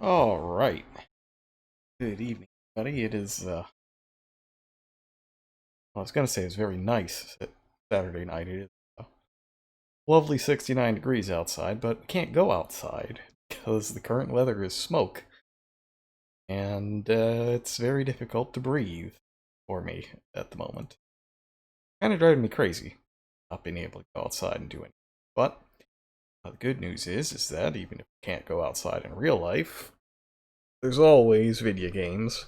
All right. Good evening, everybody. It is, I was going to say it's very nice Saturday night. It is lovely 69 degrees outside, but can't go outside because the current weather is smoke. And it's very difficult to breathe for me at the moment. Kind of driving me crazy not being able to go outside and do anything. But the good news is that even if we can't go outside in real life, there's always video games.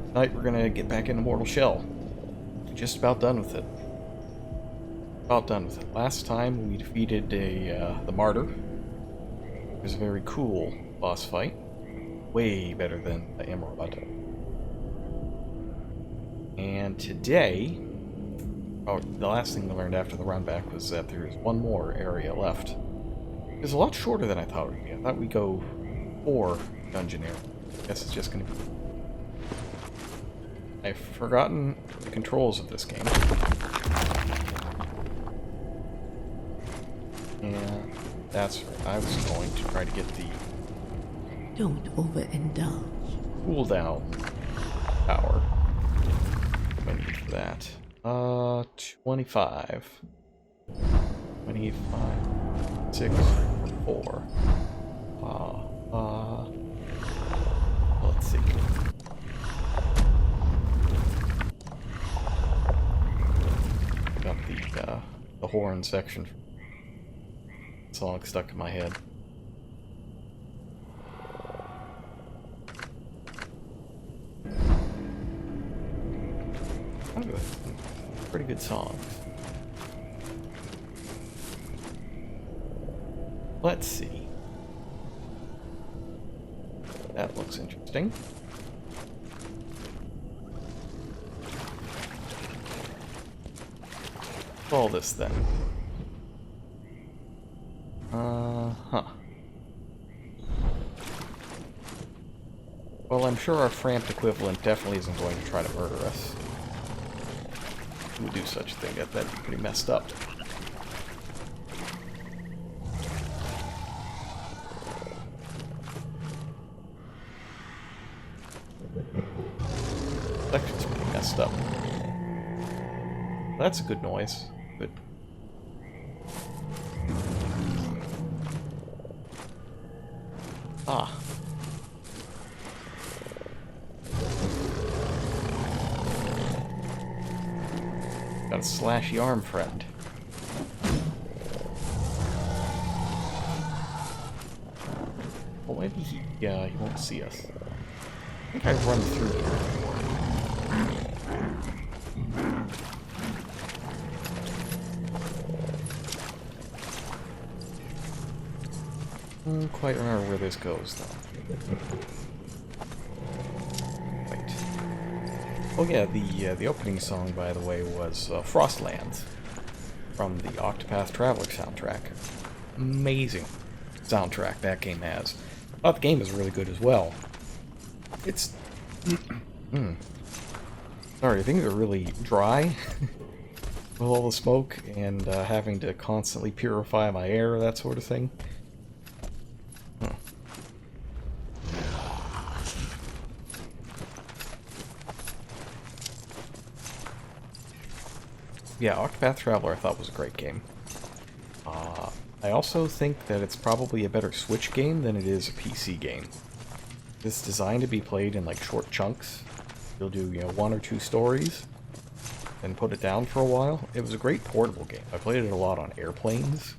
Tonight we're gonna get back into Mortal Shell. Just about done with it. About done with it. Last time we defeated the Martyr. It was a very cool boss fight. Way better than the Amorato. And today, the last thing we learned after the run back was that there's one more area left. It's a lot shorter than I thought it would be. I thought we'd go 4 dungeon areas. I guess it's just gonna be... I've forgotten the controls of this game. And that's right. I was going to try to get the... Don't overindulge. Cooldown power. What do I need for that? 25. 25. 6. 4. Let's see. Got the horn section song stuck in my head. Pretty good song. Let's see. That looks interesting. All this then. Huh. Well, I'm sure our Frampt equivalent definitely isn't going to try to murder us. Who would do such a thing? That'd be pretty messed up. Section's pretty messed up. That's a good noise. Good. Ah. Got a slashy arm friend. Well, maybe he won't see us. I think I've run through here. I don't quite remember where this goes, though. Wait. Oh yeah, the opening song, by the way, was Frostlands from the Octopath Traveler soundtrack. Amazing soundtrack that game has. Oh, the game is really good as well. It's... Sorry, things are really dry with all the smoke and having to constantly purify my air, that sort of thing. Yeah, Octopath Traveler I thought was a great game. I also think that it's probably a better Switch game than it is a PC game. It's designed to be played in like short chunks. You'll do, 1 or 2 stories, then put it down for a while. It was a great portable game. I played it a lot on airplanes,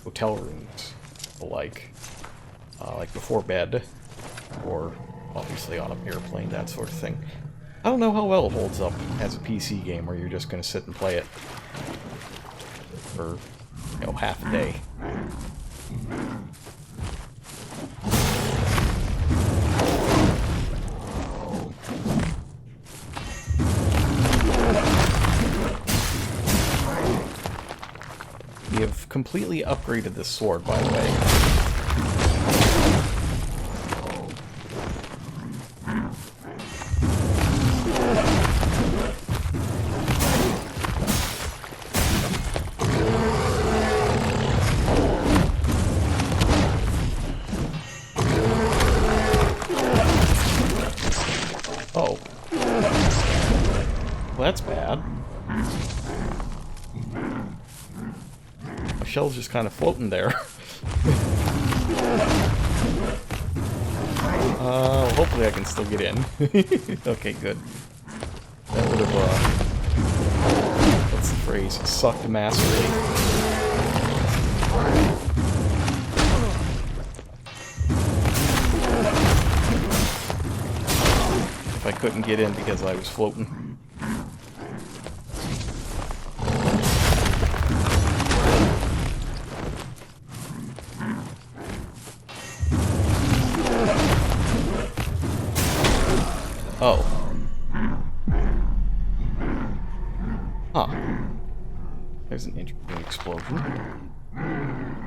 hotel rooms, like before bed, or obviously on an airplane, that sort of thing. I don't know how well it holds up as a PC game where you're just going to sit and play it for, half a day. We have completely upgraded this sword, by the way. My shell's just kind of floating there. Hopefully I can still get in. Okay, good. That would have, what's the phrase? Sucked massively. If I couldn't get in because I was floating. Oh. Huh. There's an interesting explosion.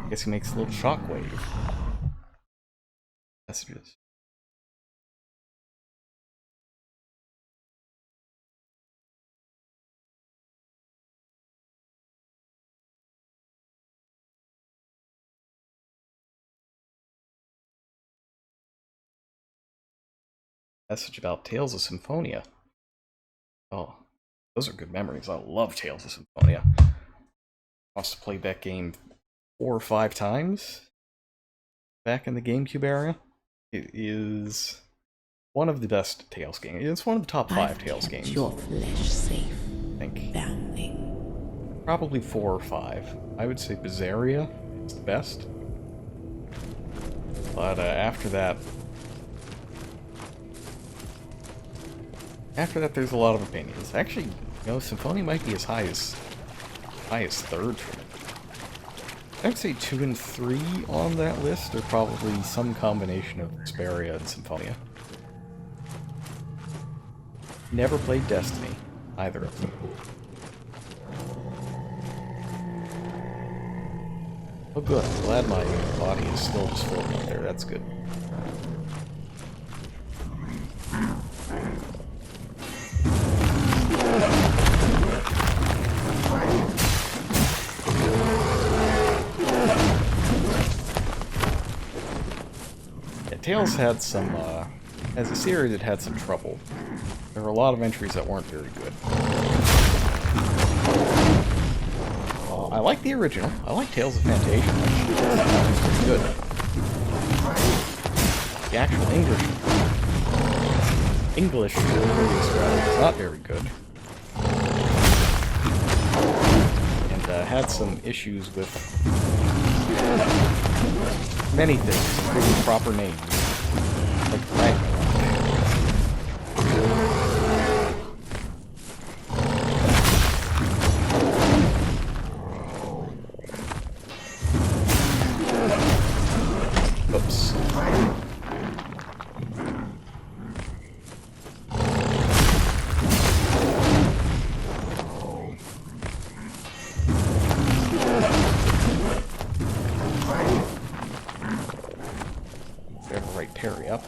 Guess he makes a little shockwave. Messages. Message about Tales of Symphonia. Oh, those are good memories. I love Tales of Symphonia. I must have played that game 4 or 5 times back in the GameCube era. It is one of the best Tales games. It's one of the top 5 Tales games. Your flesh safe. I think. Damning. Probably 4 or 5. I would say Berseria is the best. But after that, there's a lot of opinions. Actually, you know, Symphonia might be as high as 3rd for me. I'd say 2 and 3 on that list are probably some combination of Vesperia and Symphonia. Never played Destiny, either of them. Oh good, I'm glad my body is still just floating up there, that's good. Tales had some, as a series, it had some trouble. There were a lot of entries that weren't very good. I like the original. I like Tales of Fantasia. That was pretty good. The actual English release, rather, was not very good. And had some issues with many things, including proper names. Like Ragnarok. Oops. Parry up.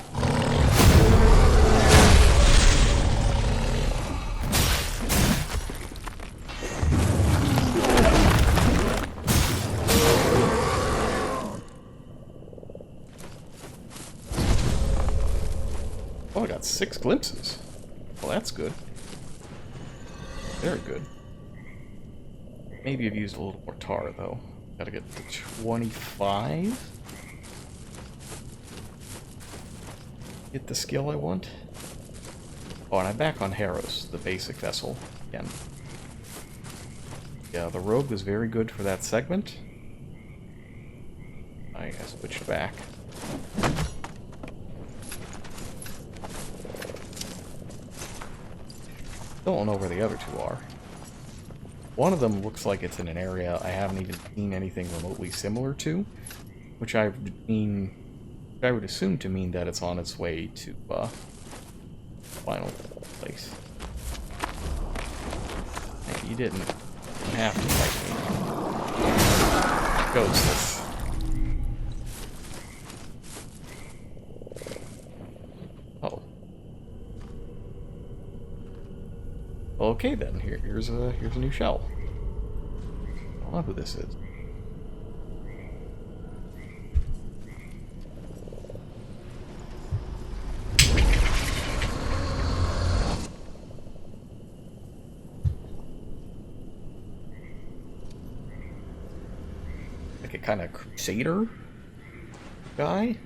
Oh, I got 6 glimpses. Well, that's good. Very good. Maybe I've used a little more tar, though. Gotta get to 25. Get the skill I want. Oh, and I'm back on Harros, the basic vessel, again. Yeah, the Rogue was very good for that segment. I switched back. Don't know where the other 2 are. One of them looks like it's in an area I haven't even seen anything remotely similar to, which I would assume to mean that it's on its way to final place. Hey, you didn't have to fight me. Ghostless. Oh. Okay then. Here's a new shell. I don't know who this is. Like a kind of crusader guy.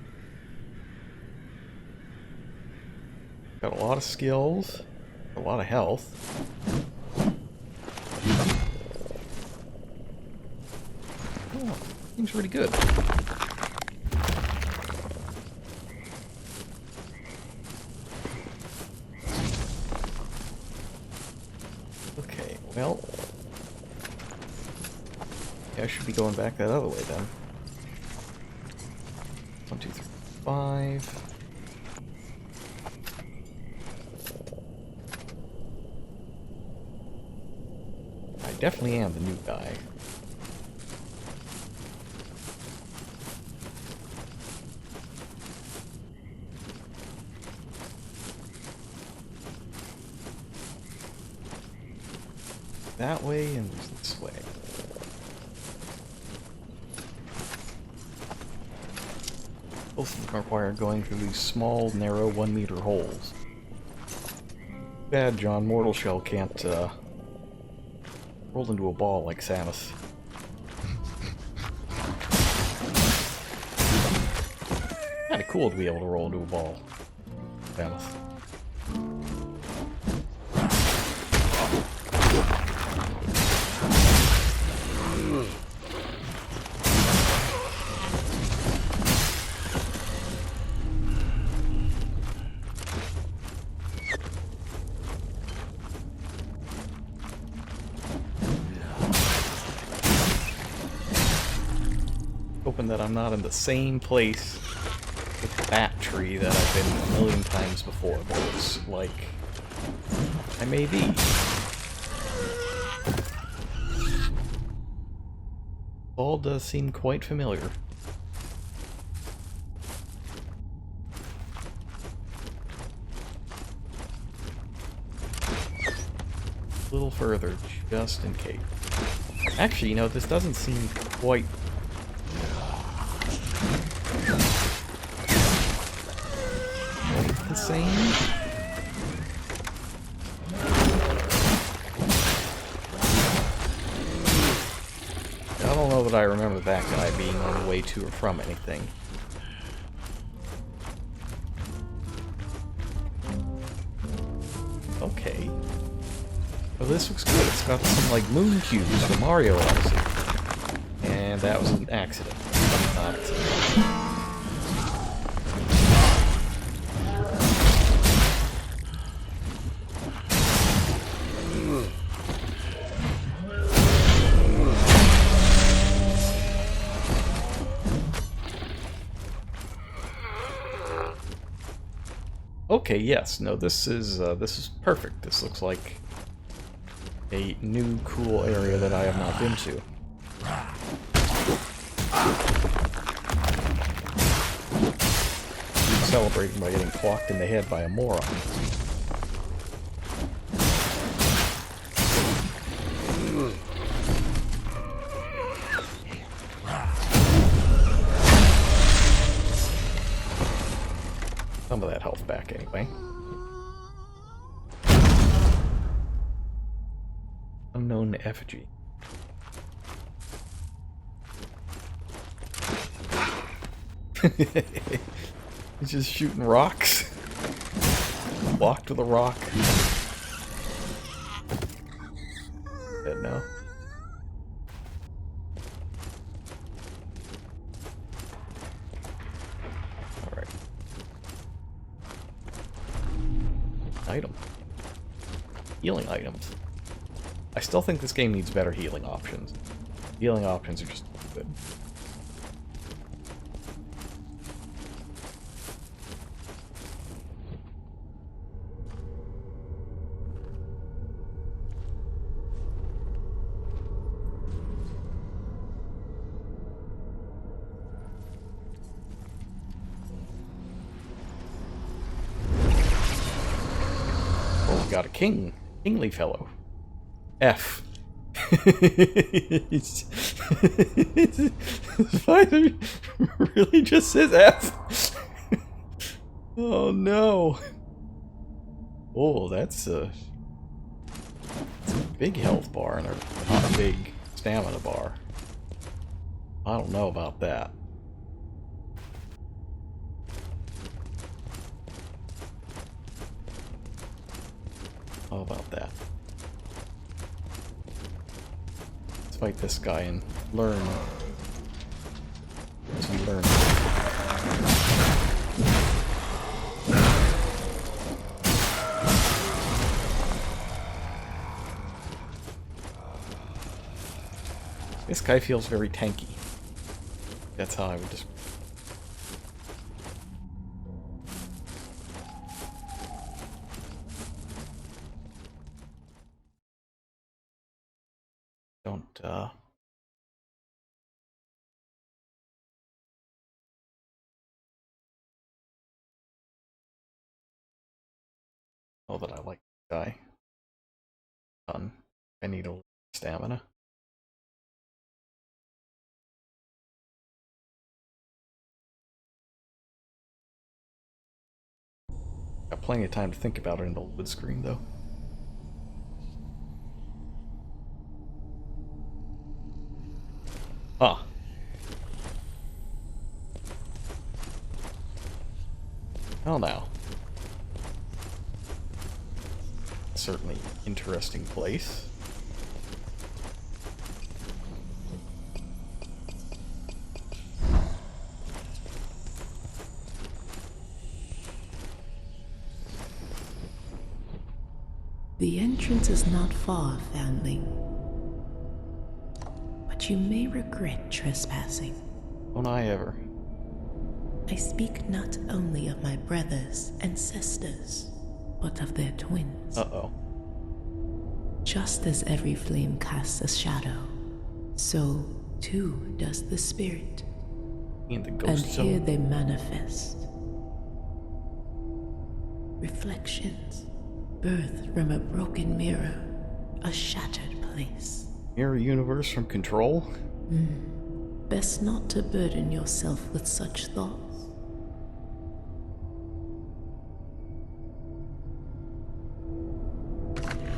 Got a lot of skills, a lot of health. Oh, seems pretty good. Okay, well, I should be going back that other way then. 1, 2, 3, 5. I definitely am the new guy. That way and this way. Both of them require going through these small, narrow, 1-meter holes. Bad John Mortal Shell can't roll into a ball like Samus. Kinda cool to be able to roll into a ball, Samus. Hoping that I'm not in the same place with the bat tree that I've been a million times before, but it's like I may be. All does seem quite familiar. A little further, just in case. Actually, you know, this doesn't seem quite the same. I don't know that I remember that guy being on the way to or from anything. Okay. Well, this looks good. It's got some, like, moon cubes from Mario Odyssey. And that was an accident. Not okay, yes. No, this is perfect. This looks like a new, cool area that I have not been to. I'm celebrating by getting clocked in the head by a moron. Some of that health back, anyway. Unknown effigy. He's just shooting rocks. Blocked with a rock. Dead now. Alright. Item. Healing items. I still think this game needs better healing options. Healing options are just good. Oh, we got a kingly fellow. F. Spider really just says F. Oh no. Oh, that's a big health bar and a not big stamina bar. I don't know about that. How about that? Let's fight this guy and learn. Some learn. This guy feels very tanky. That's how I would just. Don't, know that I like this guy. Done. I need a little stamina. Got plenty of time to think about it in the load screen, though. Ah. Well, now. Certainly interesting place. The entrance is not far, Foundling. But you may regret trespassing. Don't I ever. I speak not only of my brothers and sisters, but of their twins. Uh-oh. Just as every flame casts a shadow, so too does the spirit. In the And ghost here zone. they manifest. Reflections, birthed from a broken mirror, a shattered place. Mirror universe from Control? Best not to burden yourself with such thoughts.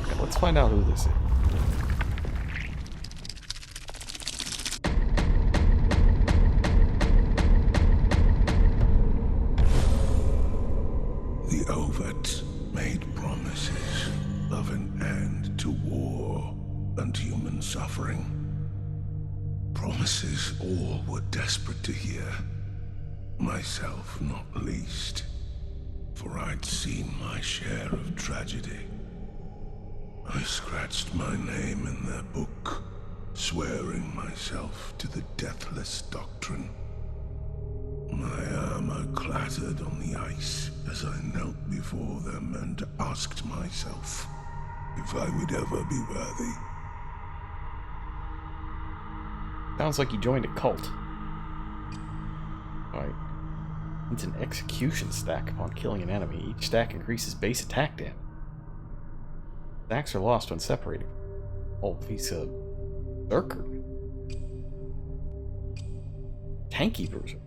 Yeah, let's find out who this is. The Ovets made promises of an end to war and human suffering. Promises all were desperate to hear. Myself not least, for I'd seen my share of tragedy. I scratched my name in their book, swearing myself to the deathless doctrine. My armor clattered on the ice as I knelt before them and asked myself if I would ever be worthy. Sounds like you joined a cult. Alright. It's an execution stack upon killing an enemy. Each stack increases base attack damage. Stacks are lost when separated. Oh, he's a berserker. Tanky berserker.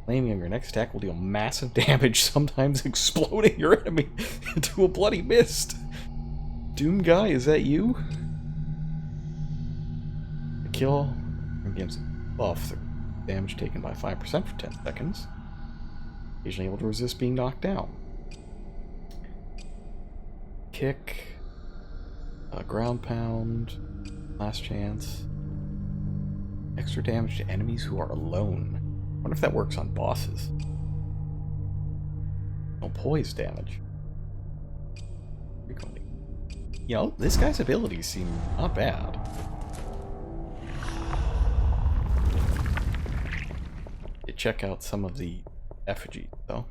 Flaming on your next attack will deal massive damage, sometimes exploding your enemy into a bloody mist. Doom guy, is that you? The kill gives buff through damage taken by 5% for 10 seconds. Occasionally able to resist being knocked down. Kick. Ground pound. Last chance. Extra damage to enemies who are alone. I wonder if that works on bosses. No poise damage. Frequently. You know, this guy's abilities seem not bad. You check out some of the effigies, though.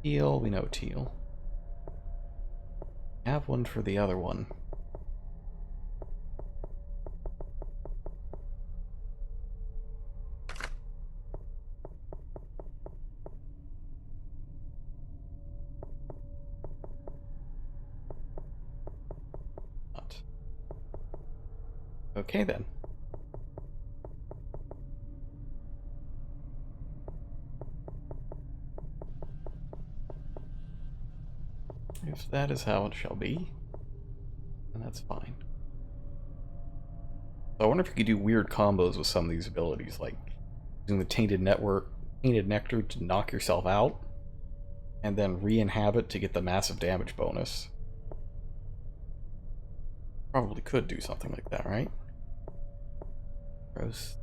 Teal, we know teal. Have one for the other one. Not. Okay then. If that is how it shall be, then that's fine. So I wonder if you could do weird combos with some of these abilities, like using the Tainted Nectar to knock yourself out, and then re-inhabit to get the massive damage bonus. Probably could do something like that, right? Gross.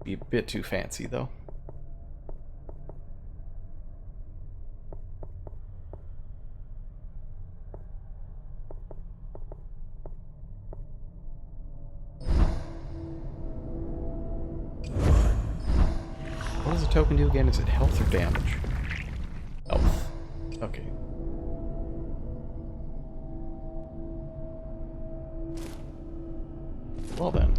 Be a bit too fancy, though. What does the token do again? Is it health or damage? Health. Okay. Well then.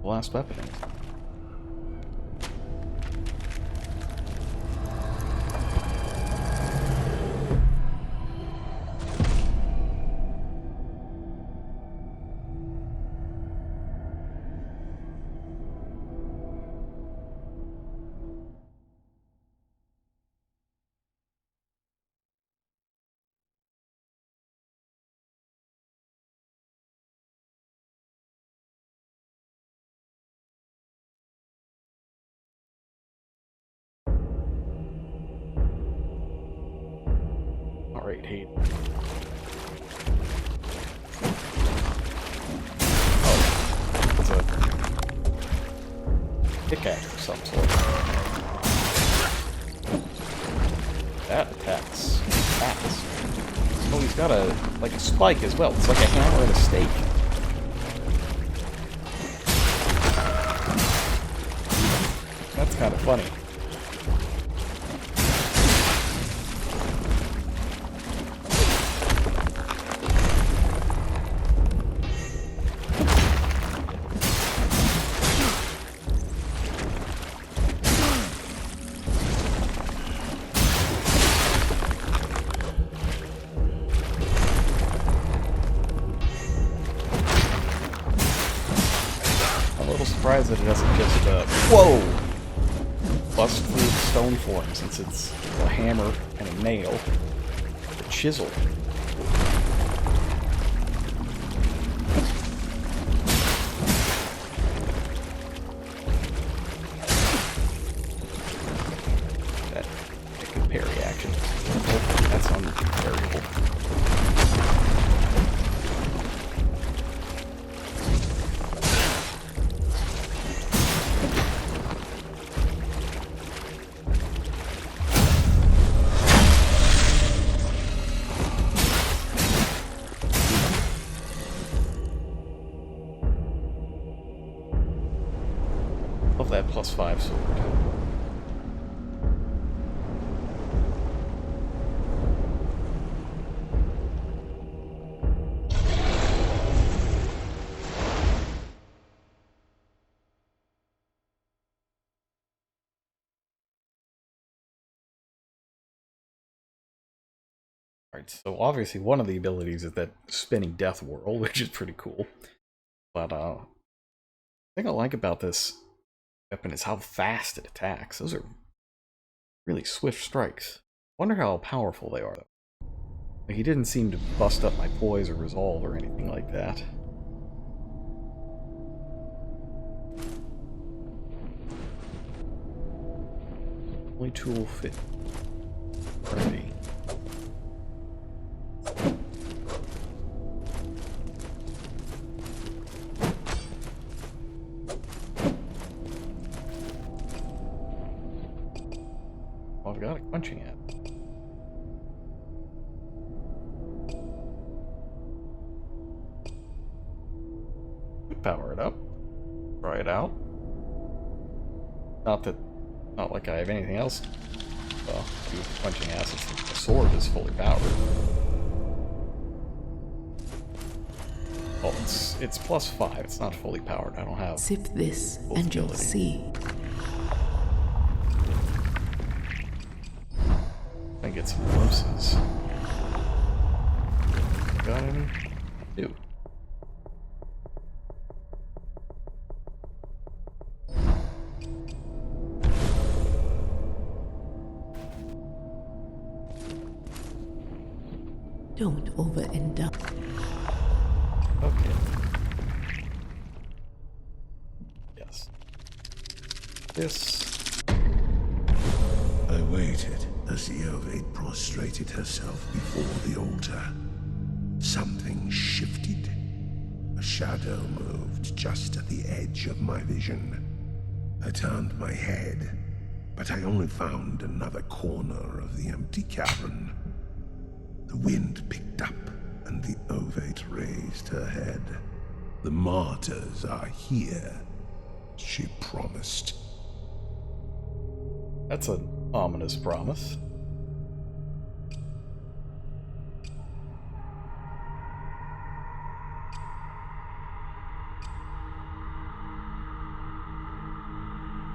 Last weapon. Alright, Hayden. Oh, it's a pickaxe of some sort. That attacks fast. Oh, he's got a spike as well. It's like a hammer and a stake. That's kind of funny. Surprised that it doesn't just, whoa! Bust through the stone form, since it's a hammer and a nail. A chisel. That good parry action. Oh, that's unparryable. Love that +5 sword. Alright, so obviously one of the abilities is that spinning death whirl, which is pretty cool. But the thing I like about this weapon is how fast it attacks. Those are really swift strikes. Wonder how powerful they are, though. Like, he didn't seem to bust up my poise or resolve or anything like that. Only tool fit. Ready. I've got a quenching it. Power it up. Try it out. Not like I have anything else. Well, do with the quenching acid. The sword is fully powered. Well, it's +5. It's not fully powered. I don't have. Sip this and you'll see. I get some glimpses. Got any? Ew. Don't overindulge. Okay. Yes. This. I waited as the Ovate prostrated herself before the altar. Something shifted. A shadow moved just at the edge of my vision. I turned my head, but I only found another corner of the empty cavern. The wind picked up, and the Ovate raised her head. The martyrs are here, she promised. That's an ominous promise.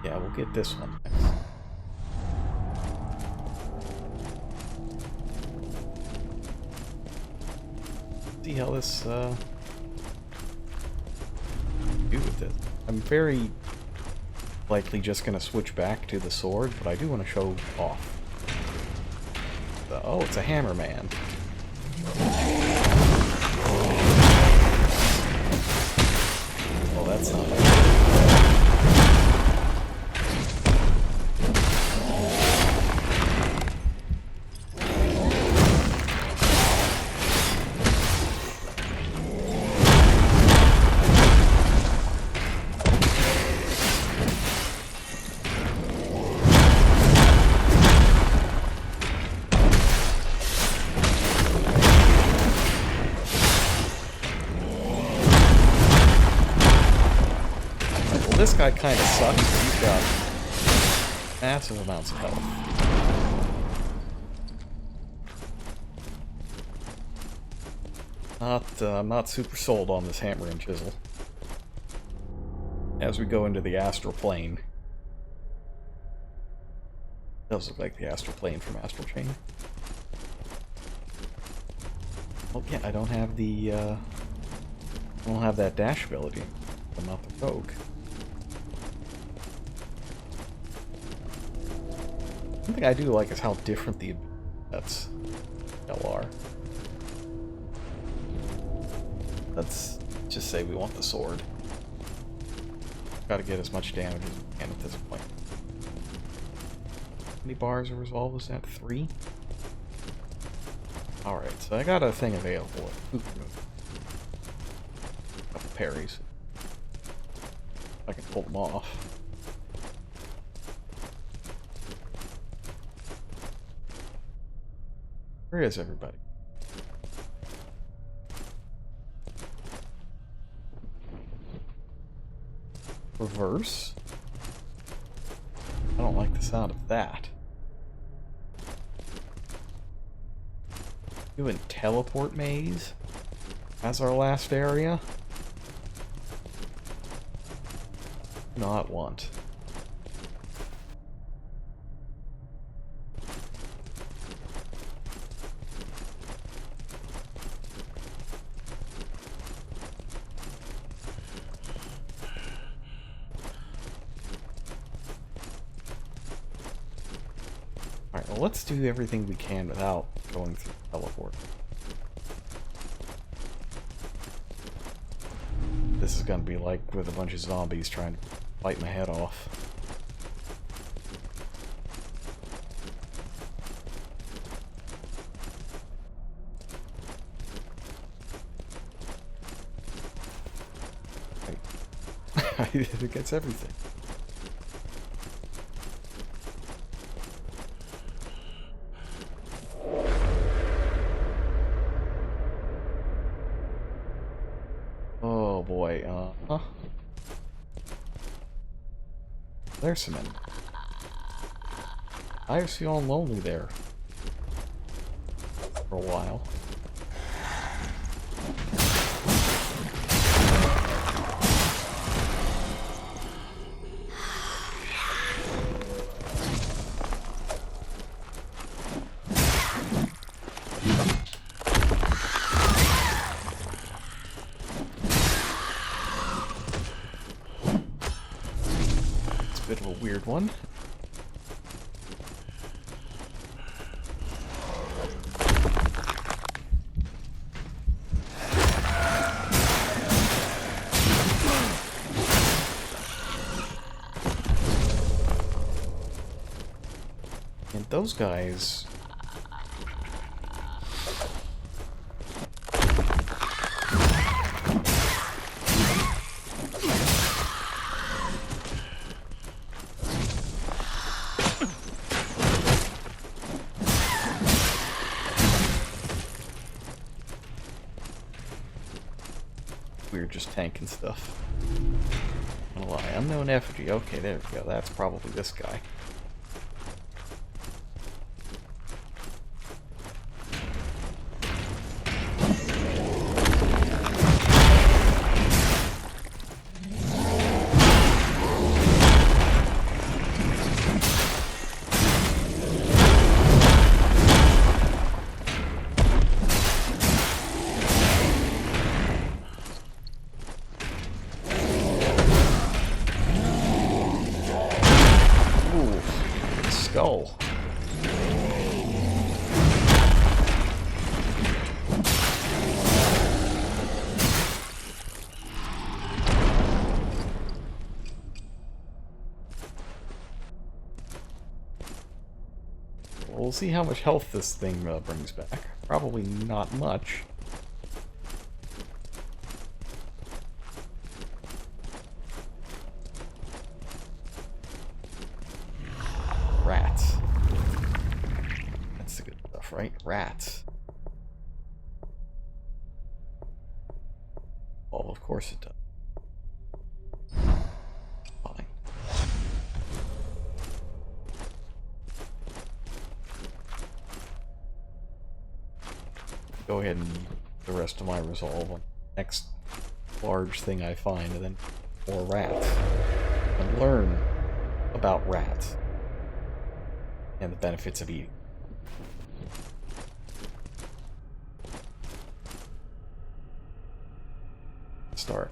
Yeah, we'll get this one next. See how this, do with this. I'm very likely just gonna switch back to the sword, but I do want to show off. Oh, it's a hammer man. Oh, that's not bad. This guy kind of sucks. He's got massive amounts of health. I'm not super sold on this hammer and chisel. As we go into the astral plane. Does look like the astral plane from Astral Chain. Oh yeah, I don't have the I don't have that dash ability. I'm not the rogue. One thing I do like is how different the that's are. Let's just say we want the sword. Gotta get as much damage as we can at this point. How many bars of resolve was that? 3? Alright, so I got a thing available. A couple parries. I can pull them off. Where is everybody? Reverse? I don't like the sound of that. Doing teleport maze as our last area? Not want. Alright, well let's do everything we can without going through the teleport. This is gonna be like with a bunch of zombies trying to bite my head off. It gets everything. Oh boy, there's some enemies. I was feeling lonely there for a while. Bit of a weird one. those guys... We're just tanking stuff. Not gonna lie. Unknown effigy. Okay, there we go. That's probably this guy. Skull. We'll see how much health this thing brings back. Probably not much. Rats. That's the good stuff, right? Rats. Well, of course it does. Fine. Go ahead and use the rest of my resolve on the next large thing I find, and then more rats. And learn about rats. And the benefits of eating. Start.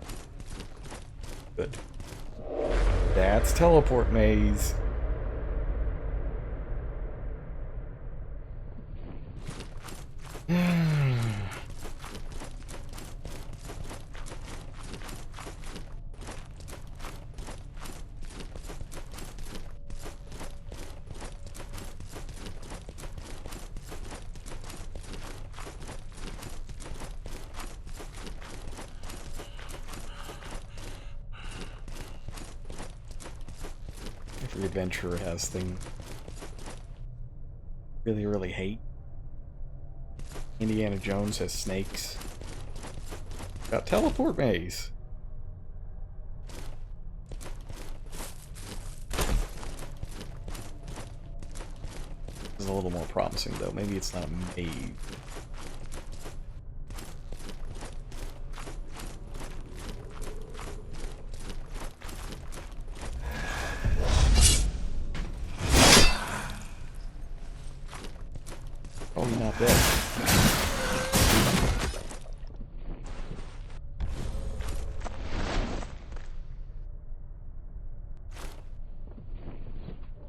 Good. That's teleport maze. Every adventurer has things really hate. Indiana Jones has snakes. Got teleport maze. This is a little more promising though. Maybe it's not a maze. Probably not dead.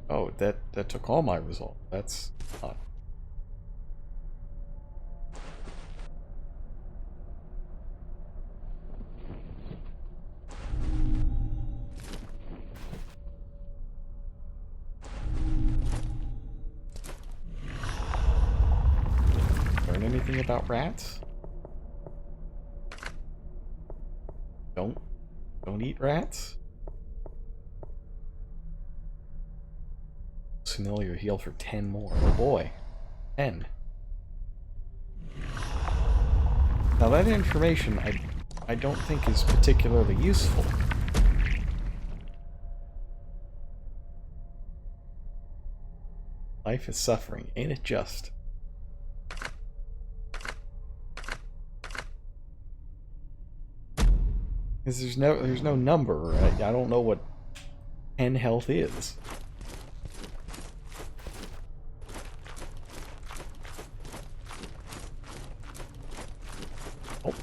Oh, that took all my result. That's odd. Learn anything about rats? Don't eat rats? Familiar heal for 10 more. Oh boy. 10. Now that information I don't think is particularly useful. Life is suffering, ain't it just? Because there's no number, right? I don't know what 10 health is. Oh.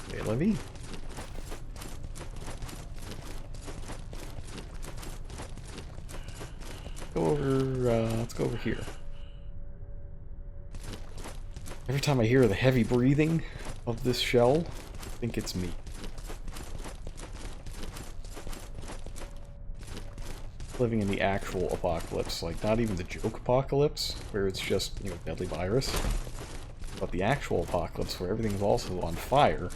Okay, Levy. Let's go over here. Every time I hear the heavy breathing of this shell, I think it's me. living in the actual apocalypse, like not even the joke apocalypse, where it's just, you know, deadly virus, but the actual apocalypse where everything's also on fire,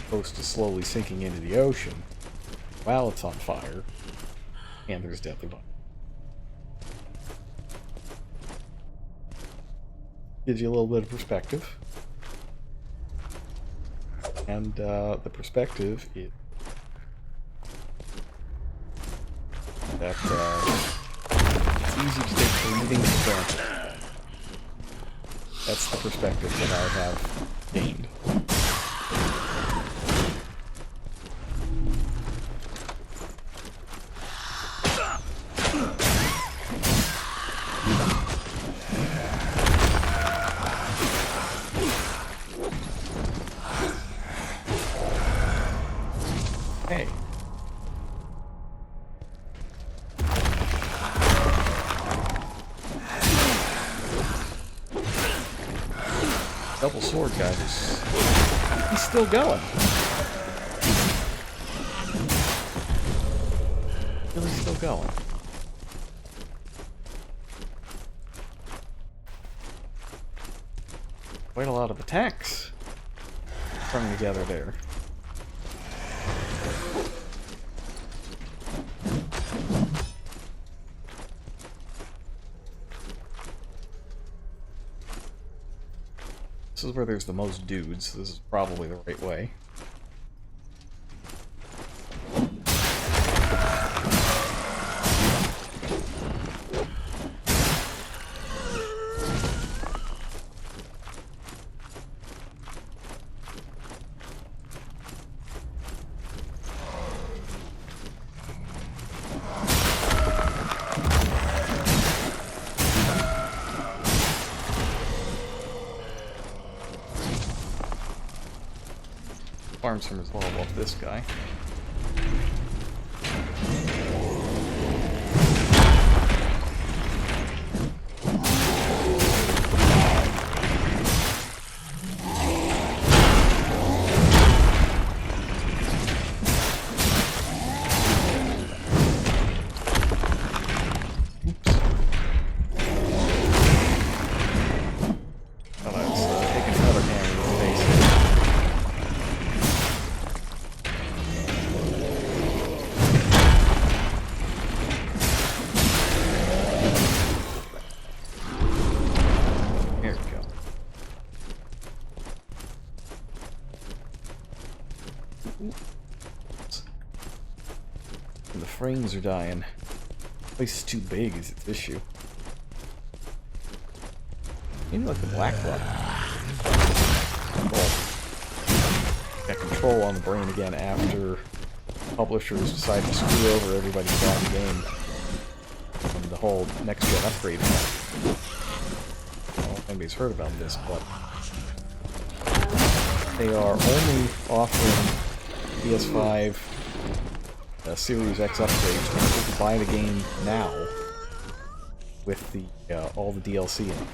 opposed to slowly sinking into the ocean while it's on fire, and there's deadly virus. Gives you a little bit of perspective. And the perspective is that it's easy to take breathing for granted. That's the perspective that I have gained. Hey. Double sword guy he's still going. Really still going. Quite a lot of attacks strung together there. This is where there's the most dudes. This is probably the right way. Farms from as well above this guy. And the frames are dying. The place is too big is its issue. Maybe like the Black Rock. Got control on the brain again after publishers decided to screw over everybody who bought the game. And the whole next-gen upgrade. I don't know if anybody's heard about this, but they are only offering PS5 Series X upgrades when people buy the game now with the all the DLC in it.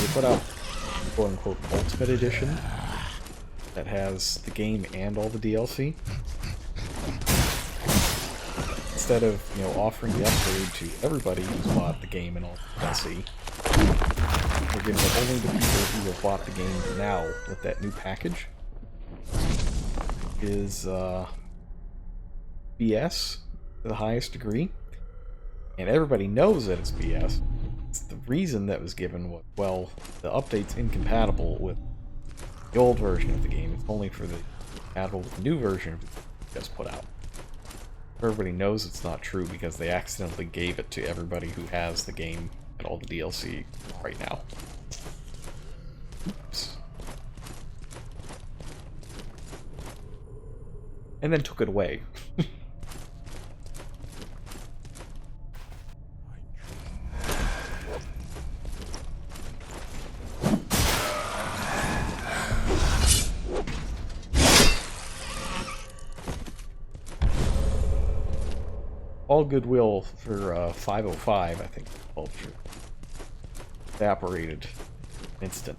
They put out quote-unquote Ultimate Edition that has the game and all the DLC. Instead of, you know, offering the upgrade to everybody who's bought the game and all the DLC, they're giving it only to people who have bought the game now with that new package. Is BS to the highest degree, and everybody knows that it's BS. It's the reason that was given was, well, the update's incompatible with the old version of the game. It's only for the compatible with the new version just put out. Everybody knows it's not true because they accidentally gave it to everybody who has the game and all the DLC right now. Oops. And then took it away. All goodwill for 505, I think, culture evaporated instant.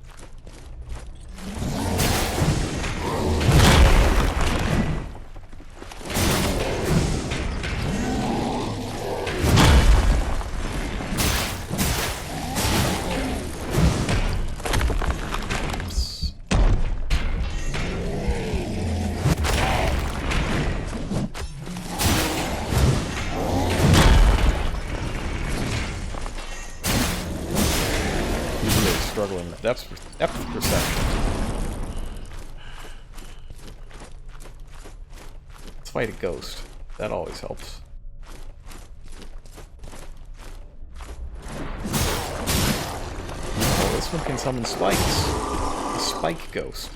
struggling with depth perception. Let's fight a ghost. That always helps. Oh, this one can summon spikes. A spike ghost.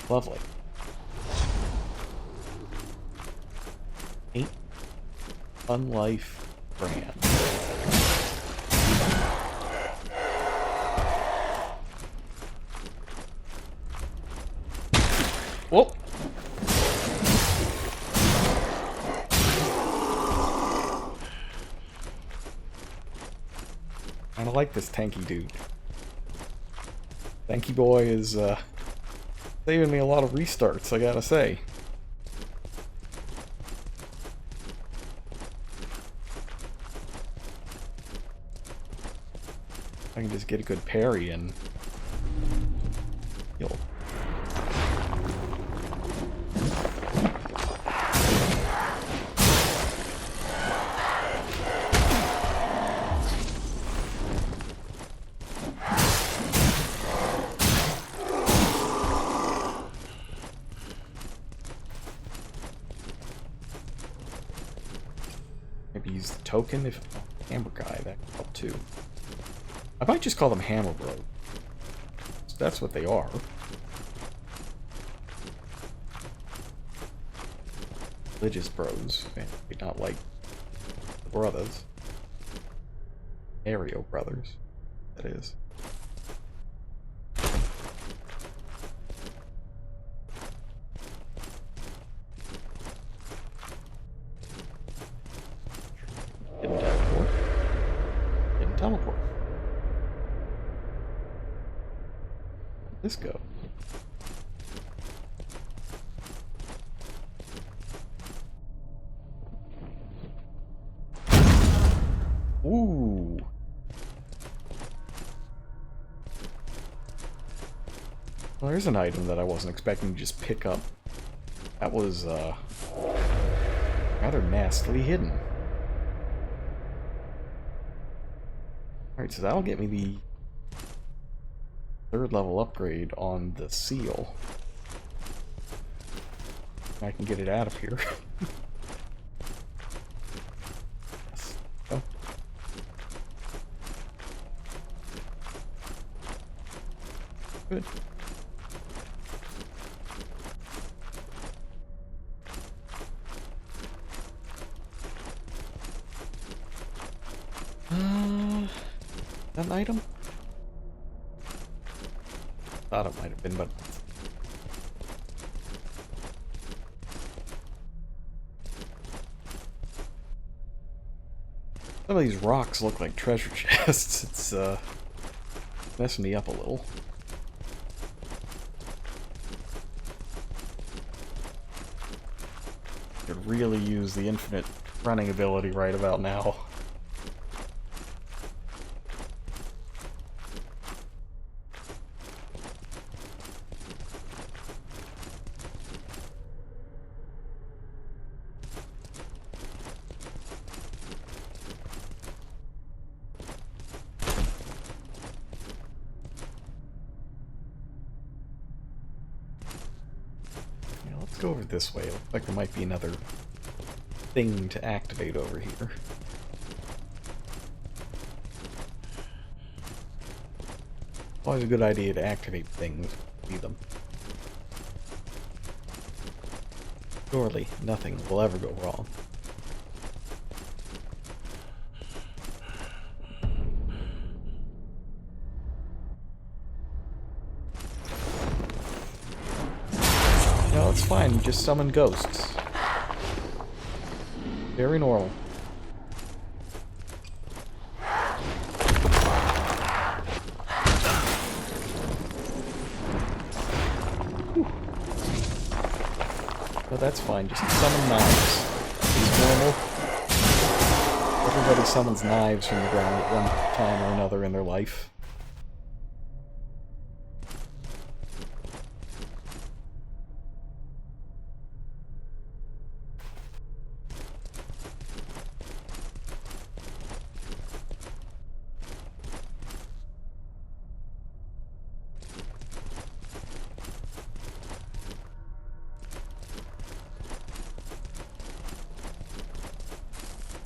Lovely. 8 unlife brand. Whoa! I don't like this tanky dude. Tanky boy is saving me a lot of restarts, I gotta say. I can just get a good parry and heal. Maybe use the token if hammer guy, that could help too. I might just call them Hammer Bros. That's what they are. Religious bros. Man, not like the brothers. Aereo brothers. That is. Didn't teleport. Didn't teleport. Where'd this go? Ooh. Well, there's an item that I wasn't expecting to just pick up. That was, rather nastily hidden. Alright, so that'll get me the 3rd level upgrade on the seal. I can get it out of here. Yes. Oh. Good. That an item? Thought it might have been, but some of these rocks look like treasure chests. It's messing me up a little. Could really use the infinite running ability right about now. Let's go over this way. It looks like there might be another thing to activate over here. Always a good idea to activate things. See them. Surely nothing will ever go wrong. No, it's fine. Just summon ghosts. Very normal. Whew. Oh, that's fine. Just summon knives. It's normal. Everybody summons knives from the ground at one time or another in their life.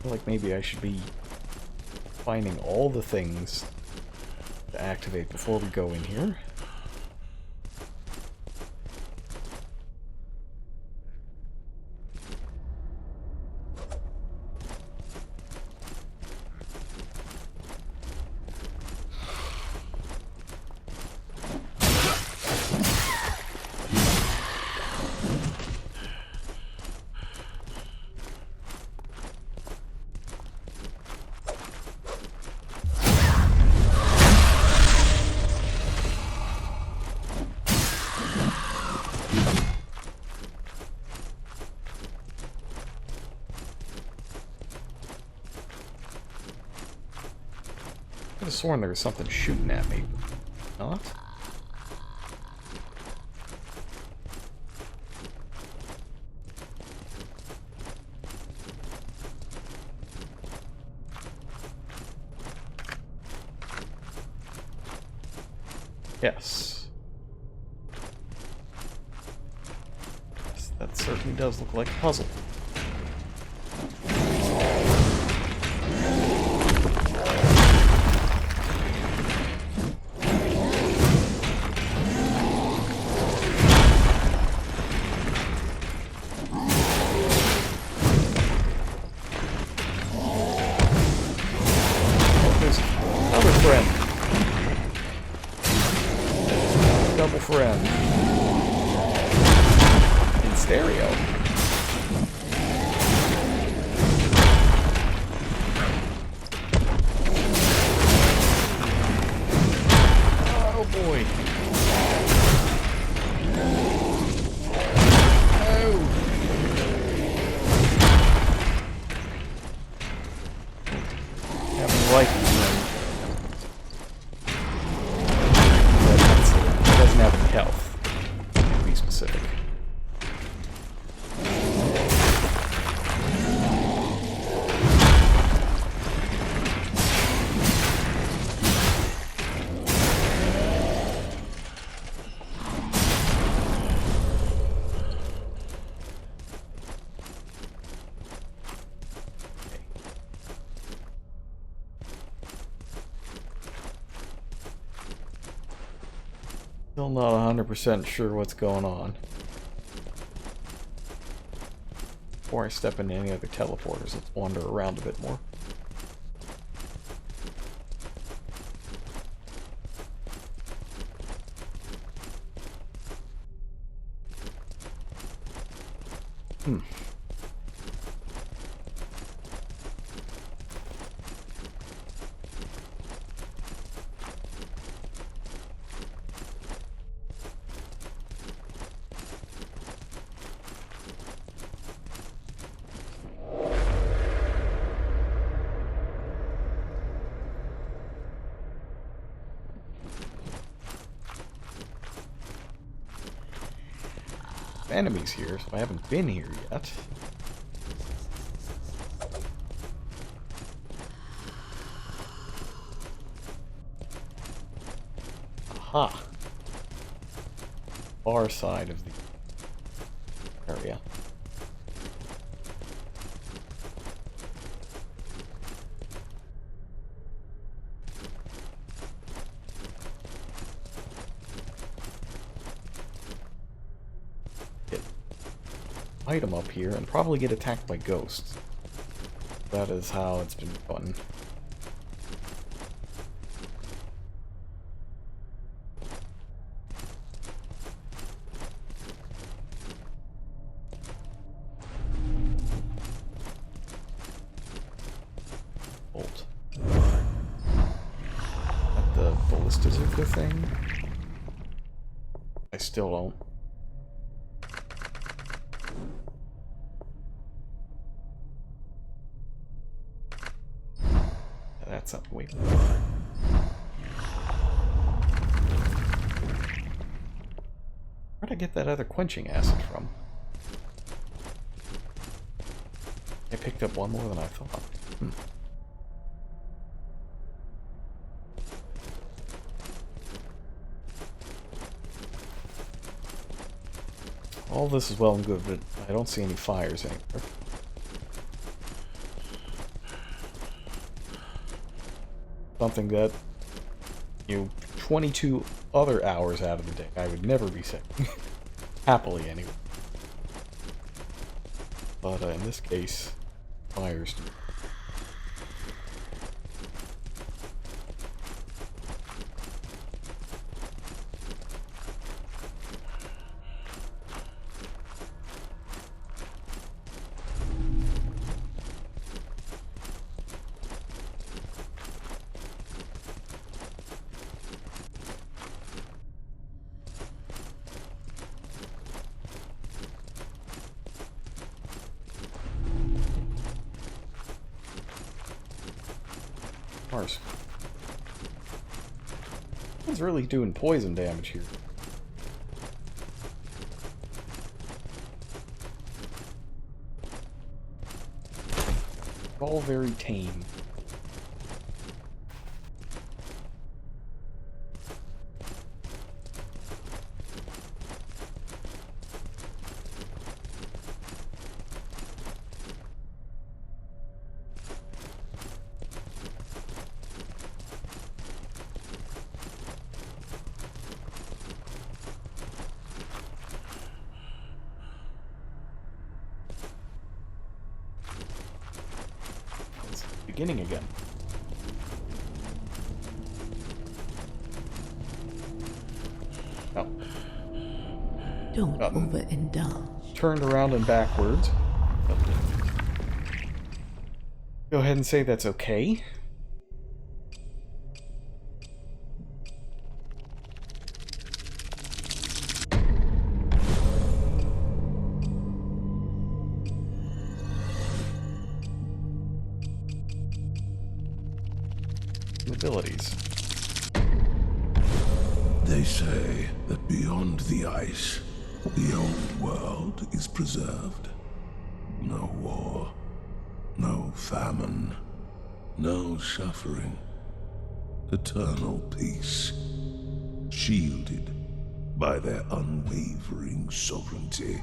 feel like maybe I should be finding all the things to activate before we go in here. I could have sworn there was something shooting at me. Not? Yes. Yes, that certainly does look like a puzzle. Double friend. In stereo. Oh boy. Oh. Having life is doesn't have any health, to be specific. Still not 100% sure what's going on. Before I step into any other teleporters, let's wander around a bit more. Enemies here, so I haven't been here yet. Aha! Far side of the area. Item up here and probably get attacked by ghosts. That is how it's been fun. Bolt. At the Ballistazooka thing? I still don't. That's up. Wait. Where'd I get that other quenching acid from? I picked up one more than I thought. All this is well and good, but I don't see any fires anywhere. Something that, 22 other hours out of the day I would never be saying. Happily, anyway. But in this case, fires do. Mars. One's really doing poison damage here. All very tame. Beginning again. Oh. Don't overindulge. Turned around and backwards. Go ahead and say that's okay. Abilities. They say that beyond the ice, the old world is preserved. No war, no famine, no suffering. Eternal peace, shielded by their unwavering sovereignty.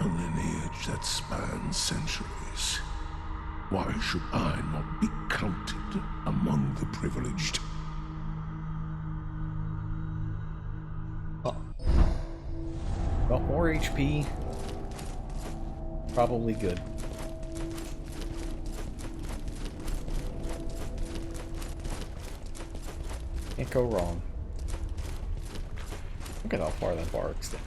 A lineage that spans centuries. Why should I not be counted among the privileged? Oh. Got more HP. Probably good. Can't go wrong. Look at how far that bar extends.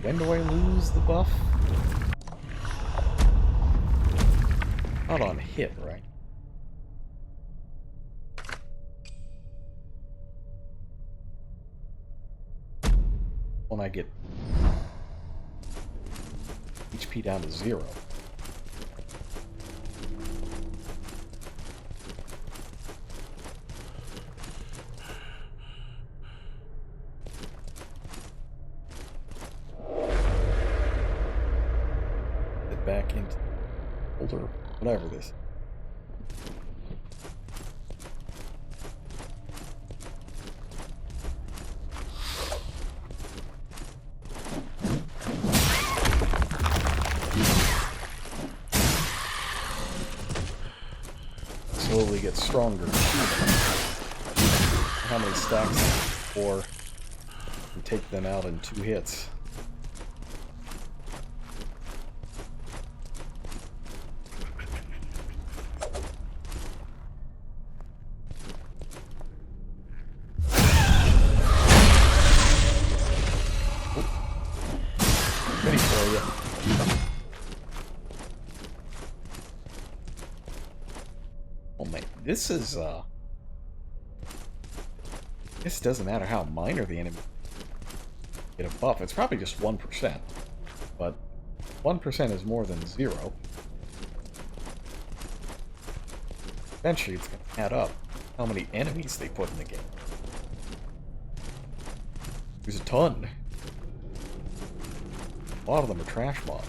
When do I lose the buff? Not on hit, right? When I get HP down to 0. Back into older, whatever this. Slowly gets stronger. How many stacks before you take them out in 2 hits? Oh man, this is, this doesn't matter how minor the enemy get a buff. It's probably just 1%, but 1% is more than 0. Eventually it's going to add up how many enemies they put in the game. There's a ton. A lot of them are trash mod.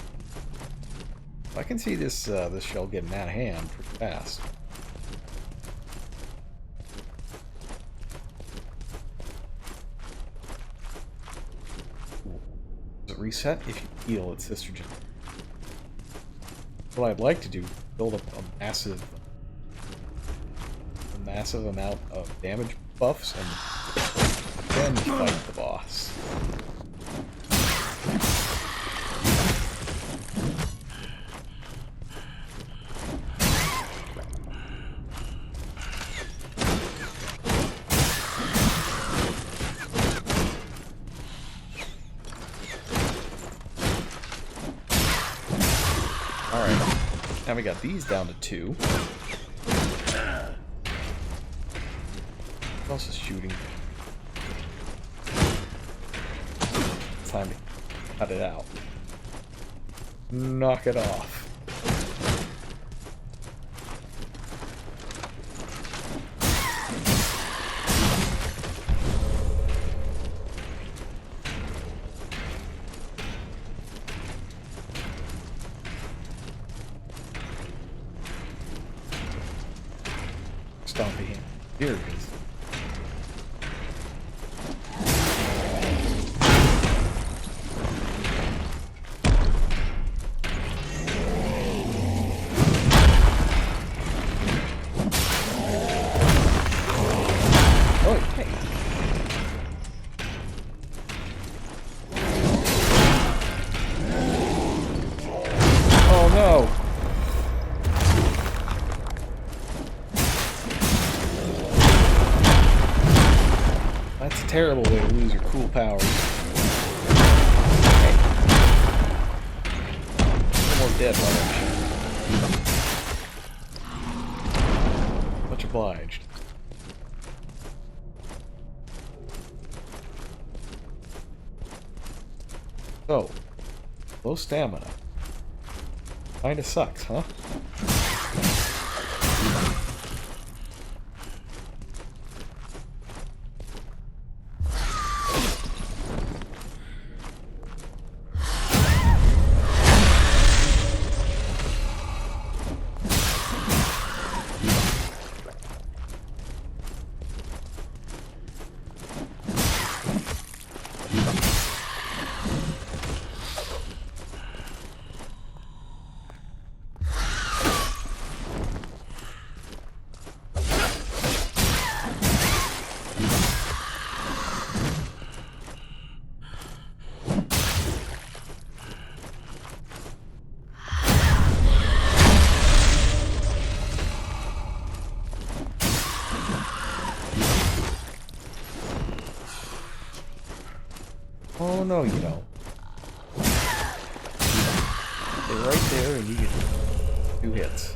I can see this this shell getting out of hand pretty fast. Does it reset? If you heal, it's sister gen. What I'd like to do, build up a massive amount of damage buffs and then fight the boss. Alright, now we got these down to 2. What else is shooting? It's time to cut it out. Knock it off. Stompy him. Here it is. No! That's a terrible way to lose your cool powers. Okay. No more dead rubbish. Much obliged. So, low stamina. Kinda sucks, huh? Oh no, you don't. They're right there and you get 2 hits.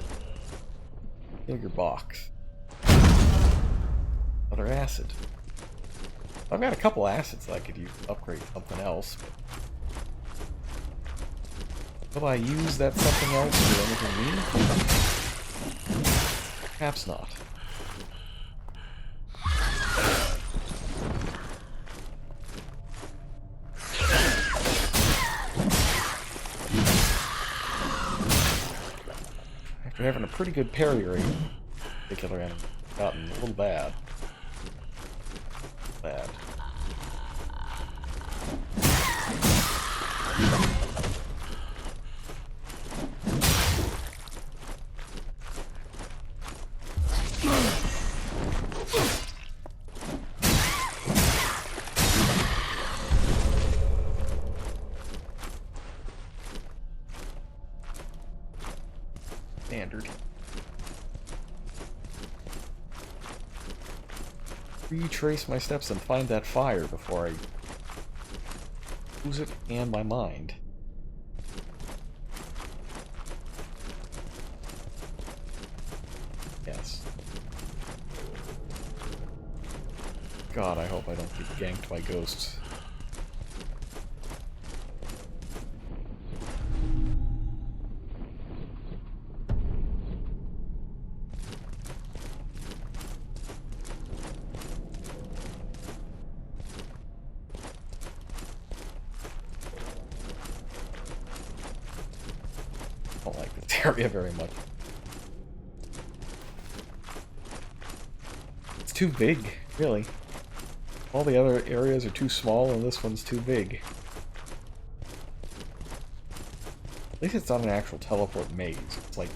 Kill your box. Another acid. I've got a couple acids that I could use to upgrade something else. Will I use that something else for anything meaningful? Perhaps not. After having a pretty good parry rate, particular enemy, gotten a little bad. Bad. Standard. Retrace my steps and find that fire before I lose it and my mind. Yes. God, I hope I don't get ganked by ghosts. area very much. It's too big, really. All the other areas are too small, and this one's too big. At least it's not an actual teleport maze. It's like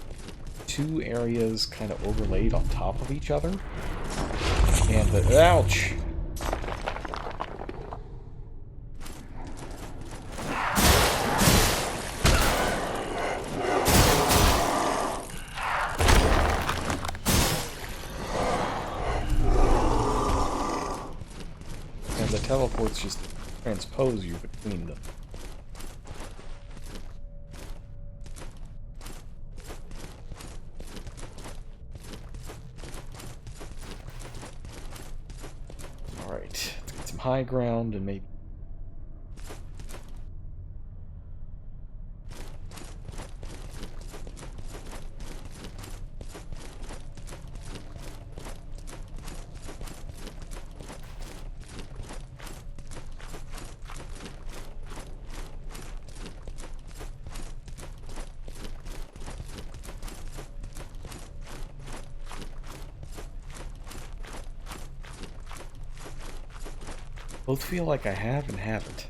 two areas kind of overlaid on top of each other. And the... Ouch! And the teleports just transpose you between them. Alright, let's get some high ground and maybe... Both feel like I have and haven't.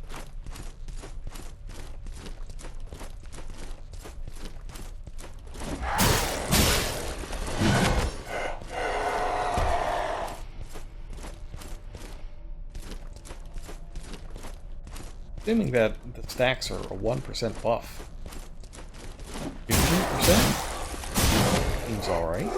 Assuming that the stacks are a 1% buff. 15%? Seems alright.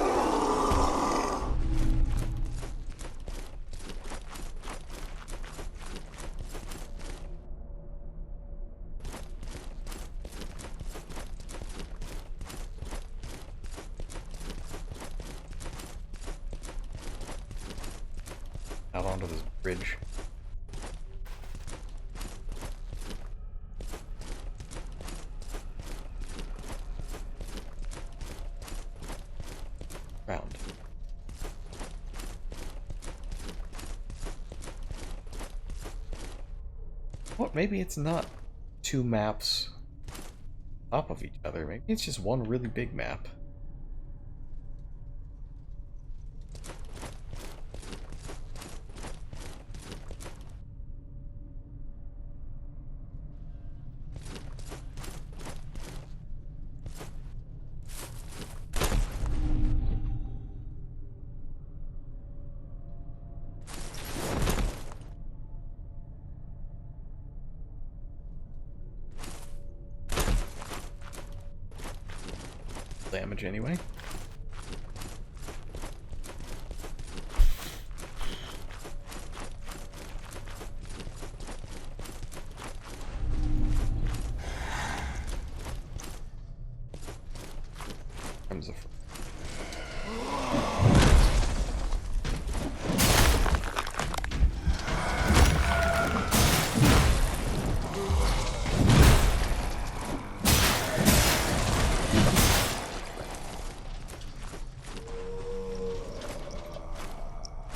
Out onto this bridge. Round. What? Maybe it's not two maps on top of each other. Maybe it's just one really big map. Damage anyway. Comes a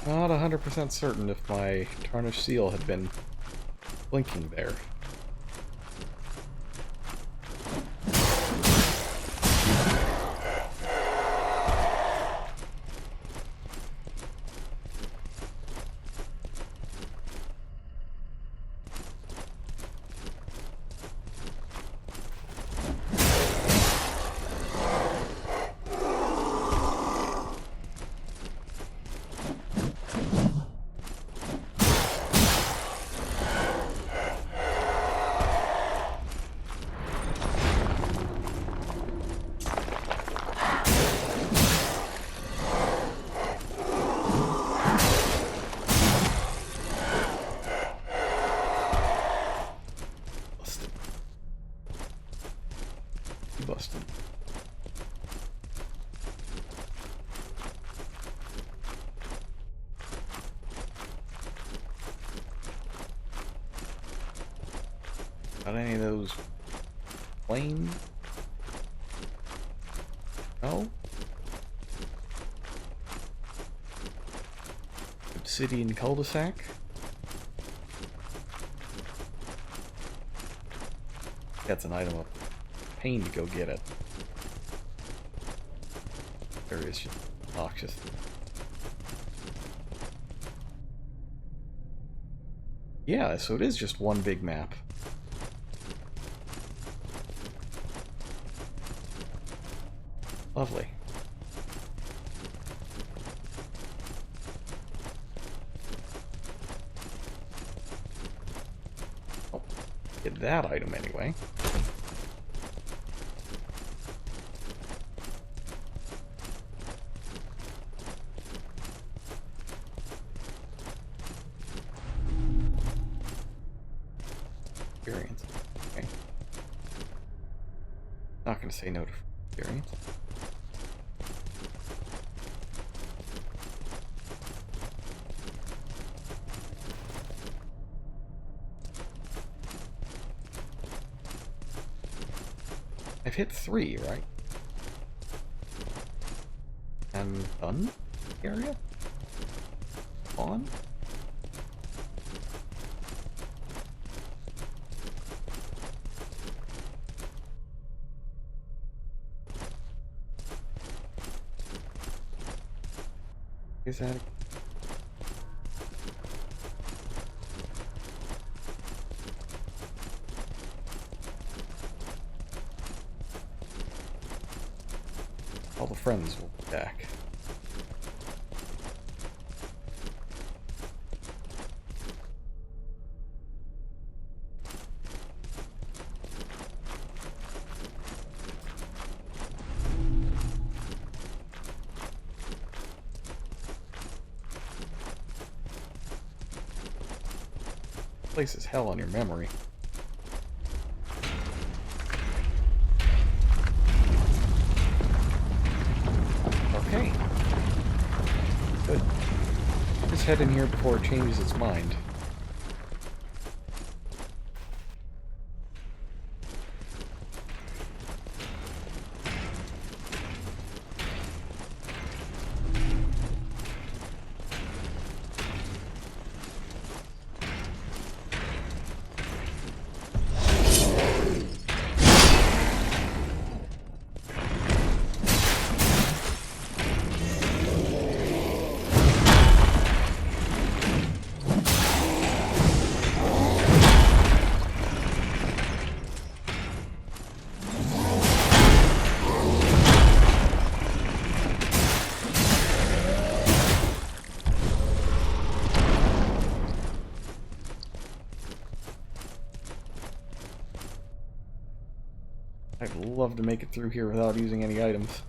Not 100% certain if my tarnished seal had been blinking there. Busted. Got any of those flame? No? Obsidian cul-de-sac? That's an item of pain to go get it. area is just noxious. Yeah, so it is just one big map. Lovely. Oh, get that item anyway. Experience. Okay. Not gonna say no to experience. I've hit 3, right? And done? Area? On? Is that... all the friends will be back. Places hell on your memory. Okay. Good. Just head in here before it changes its mind. I'd love to make it through here without using any items.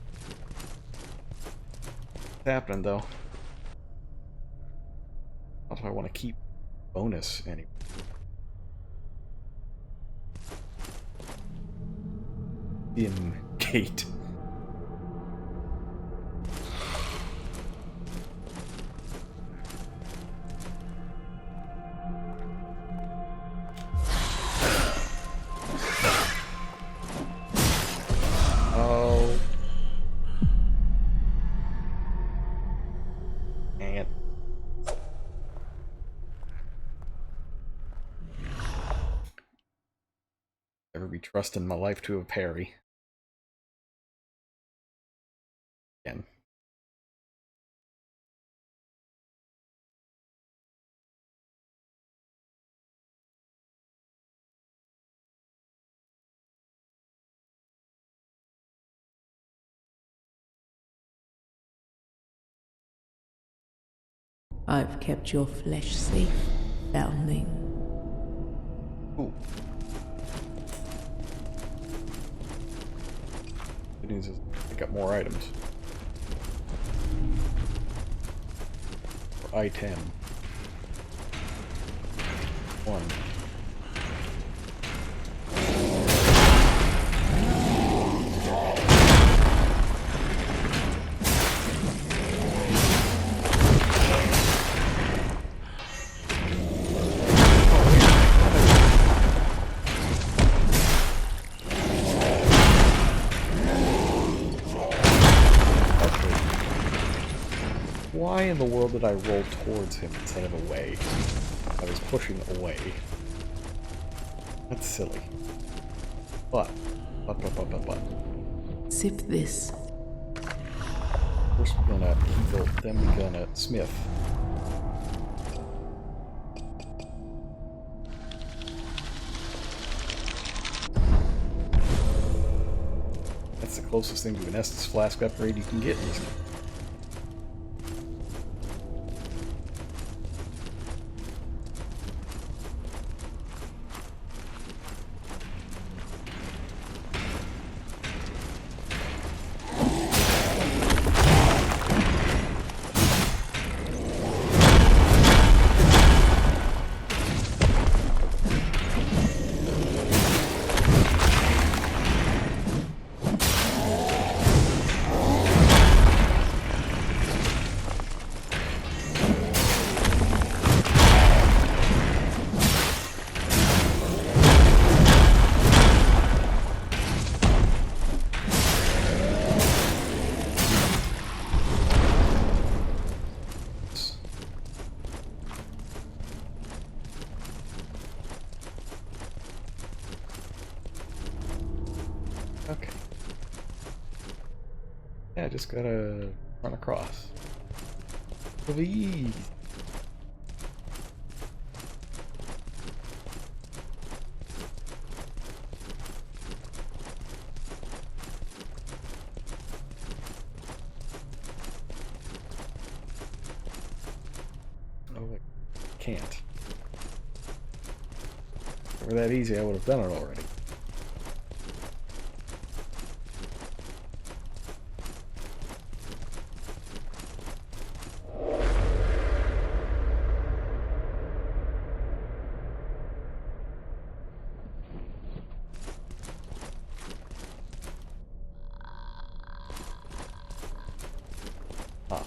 It's happening, though. How do I want to keep bonus anyway? In gate. Oh. Dang it. Never be trusting my life to a parry. Again. I've kept your flesh safe, foundling. Ooh. Good news is I got more items. For I-10. 1. Why in the world did I roll towards him instead of away? I was pushing away. That's silly. But. Sip this. First we're gonna Evil, then we're gonna Smith. That's the closest thing to an Estus Flask upgrade you can get in this game. Okay. Yeah, just gotta run across. Please. Oh, I can't. If it were that easy, I would have done it already. Ah.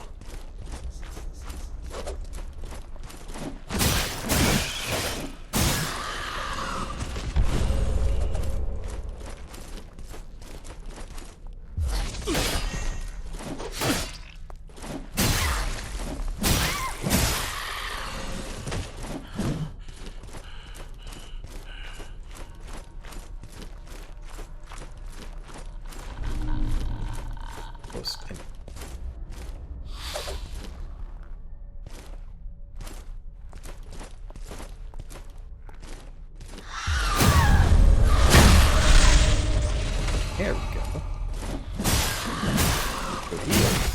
Close. There we go. Good heals.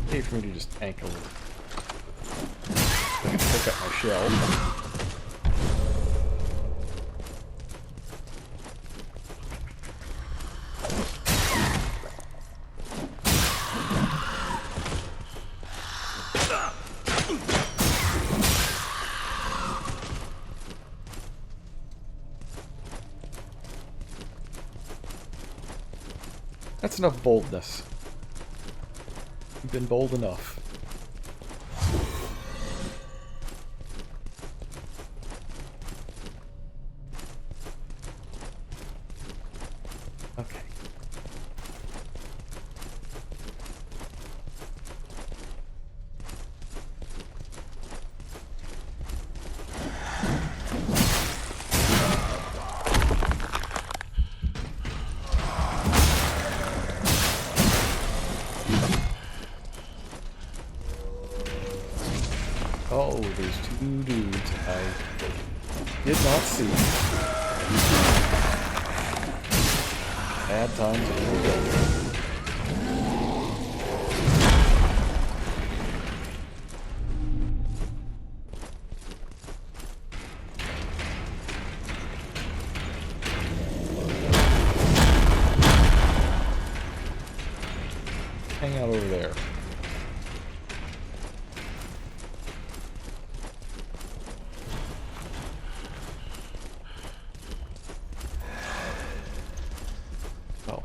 Hey, for me to just tank a little. I can pick up my shell. That's enough boldness. You've been bold enough. Okay. Oh, there's two dudes I did not see. Bad times at the hang out over there. Oh.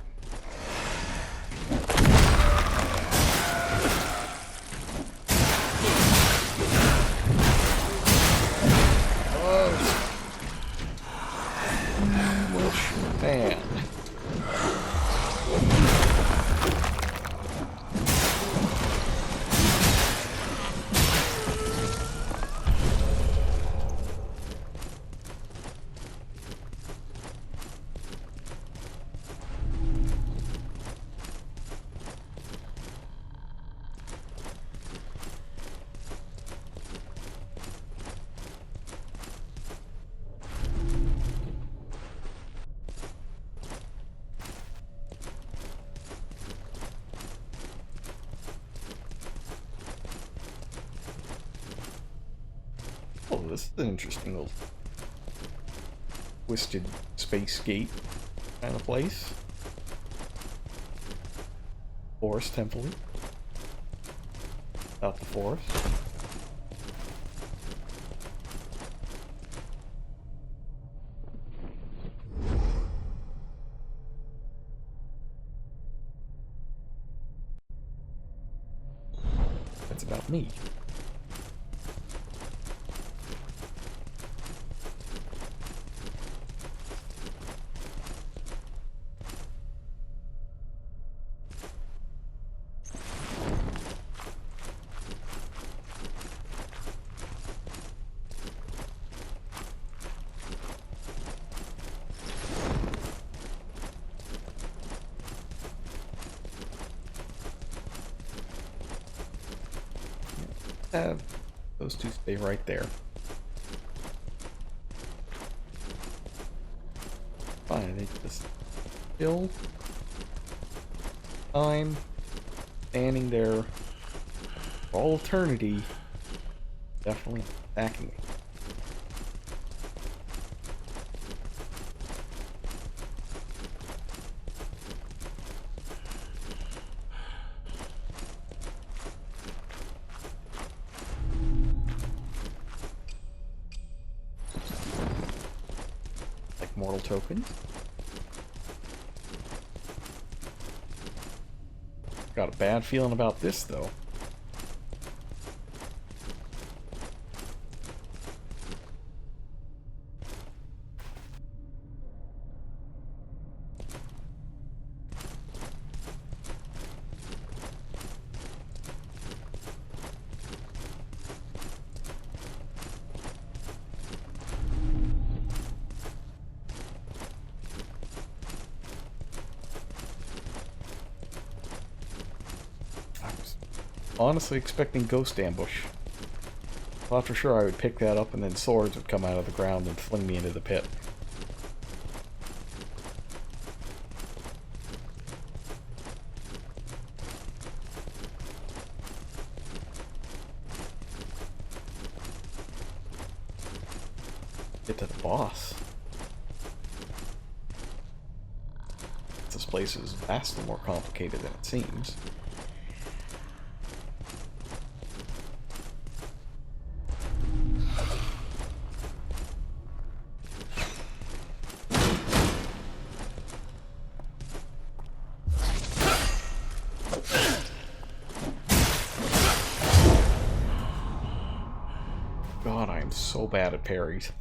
this is an interesting little twisted space gate kind of place. Forest temple. Out the forest. That's about me. Have those two stay right there. Fine, they just kill time standing there for all eternity, definitely attacking me. Mortal token. Got a bad feeling about this, though. Honestly expecting Ghost Ambush. Thought for sure I would pick that up and then swords would come out of the ground and fling me into the pit. Get to the boss. This place is vastly more complicated than it seems. God, I am so bad at parries.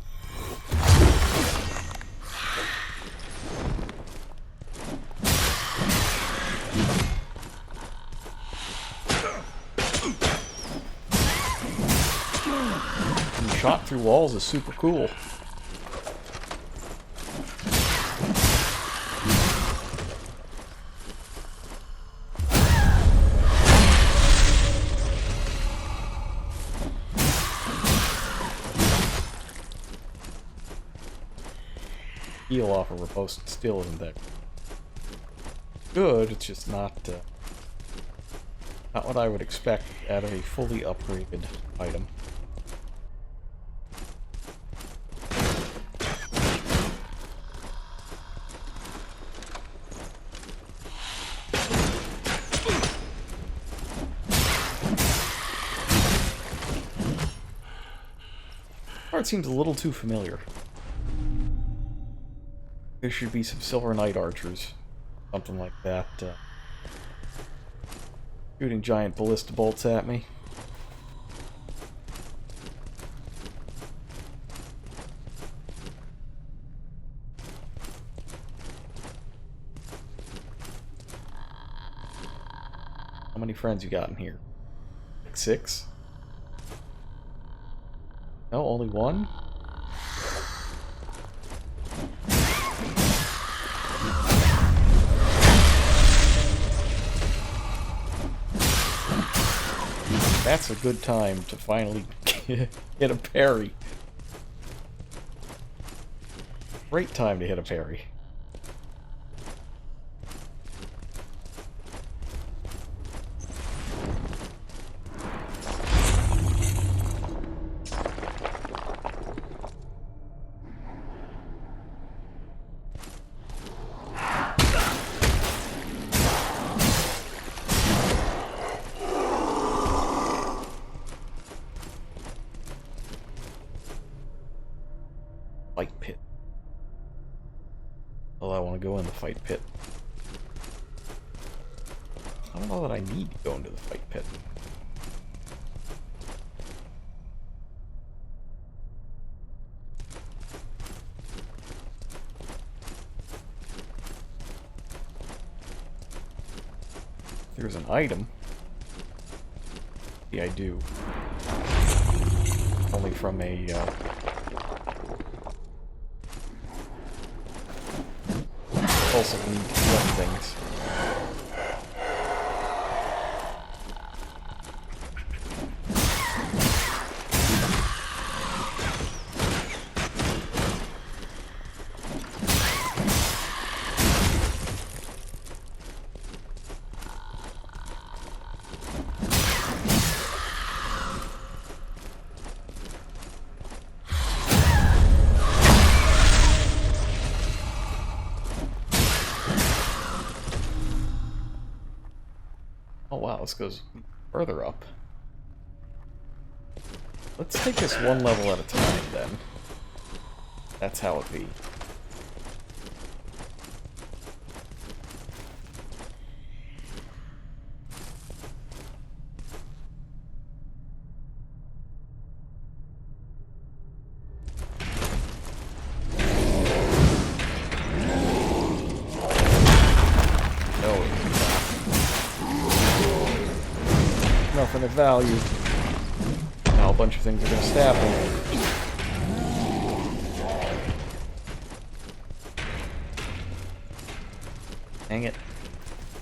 And shot through walls is super cool. Heal off of riposte still isn't that good. It's just not what I would expect out of a fully upgraded item. Part seems a little too familiar. There should be some Silver Knight archers. Something like that. Shooting giant ballista bolts at me. How many friends you got in here? Like 6? No, only 1? That's a good time to finally hit a parry. Great time to hit a parry. Fight pit. Well, I want to go in the fight pit. I don't know that I need to go into the fight pit. There's an item. Yeah, I do. Only from a, also need to collect things. Oh wow, this goes further up. Let's take this one level at a time, then. That's how it be. Nothing of value. Now a bunch of things are gonna stab me. Dang it.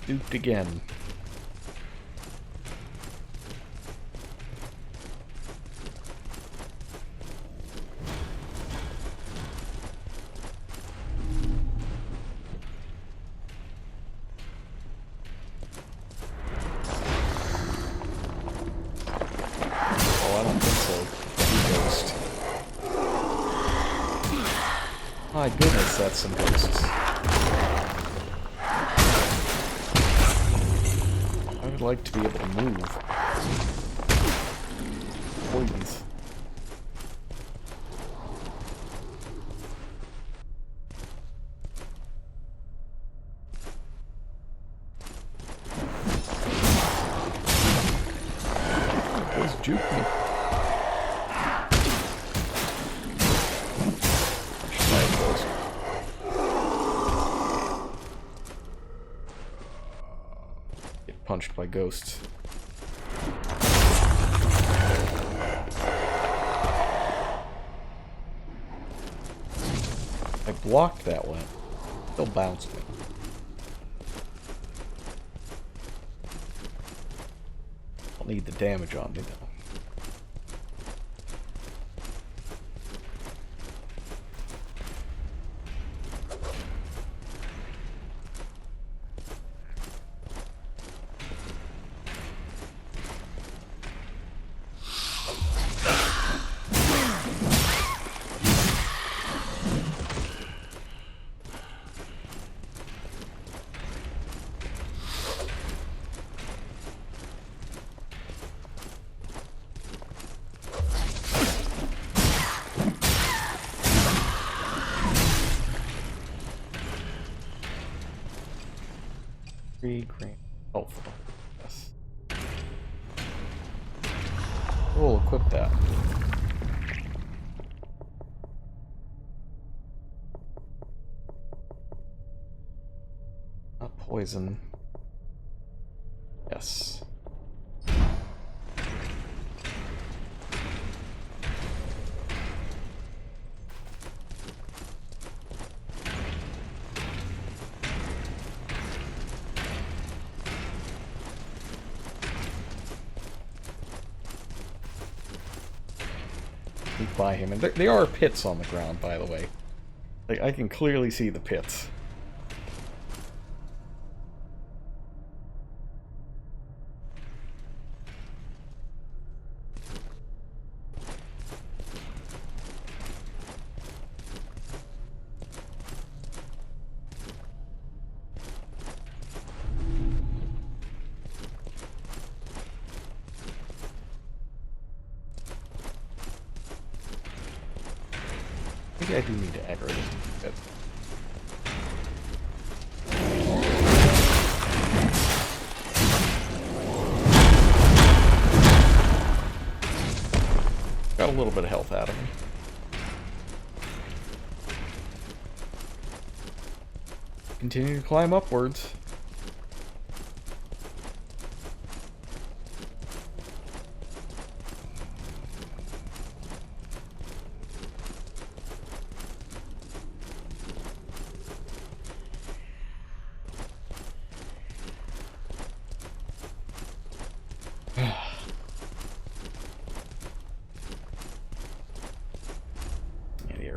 Duped again. My goodness, that's some ghosts. I would like to be able to move. Please. Just juke me. Punched by ghosts. I blocked that one. Still bounced me. I'll need the damage on me though. Green. Oh, yes. We'll equip that. Not poison. Yes. By him, and there are pits on the ground, by the way. Like, I can clearly see the pits. Maybe I do need to aggro this a bit. Got a little bit of health out of him. Continue to climb upwards.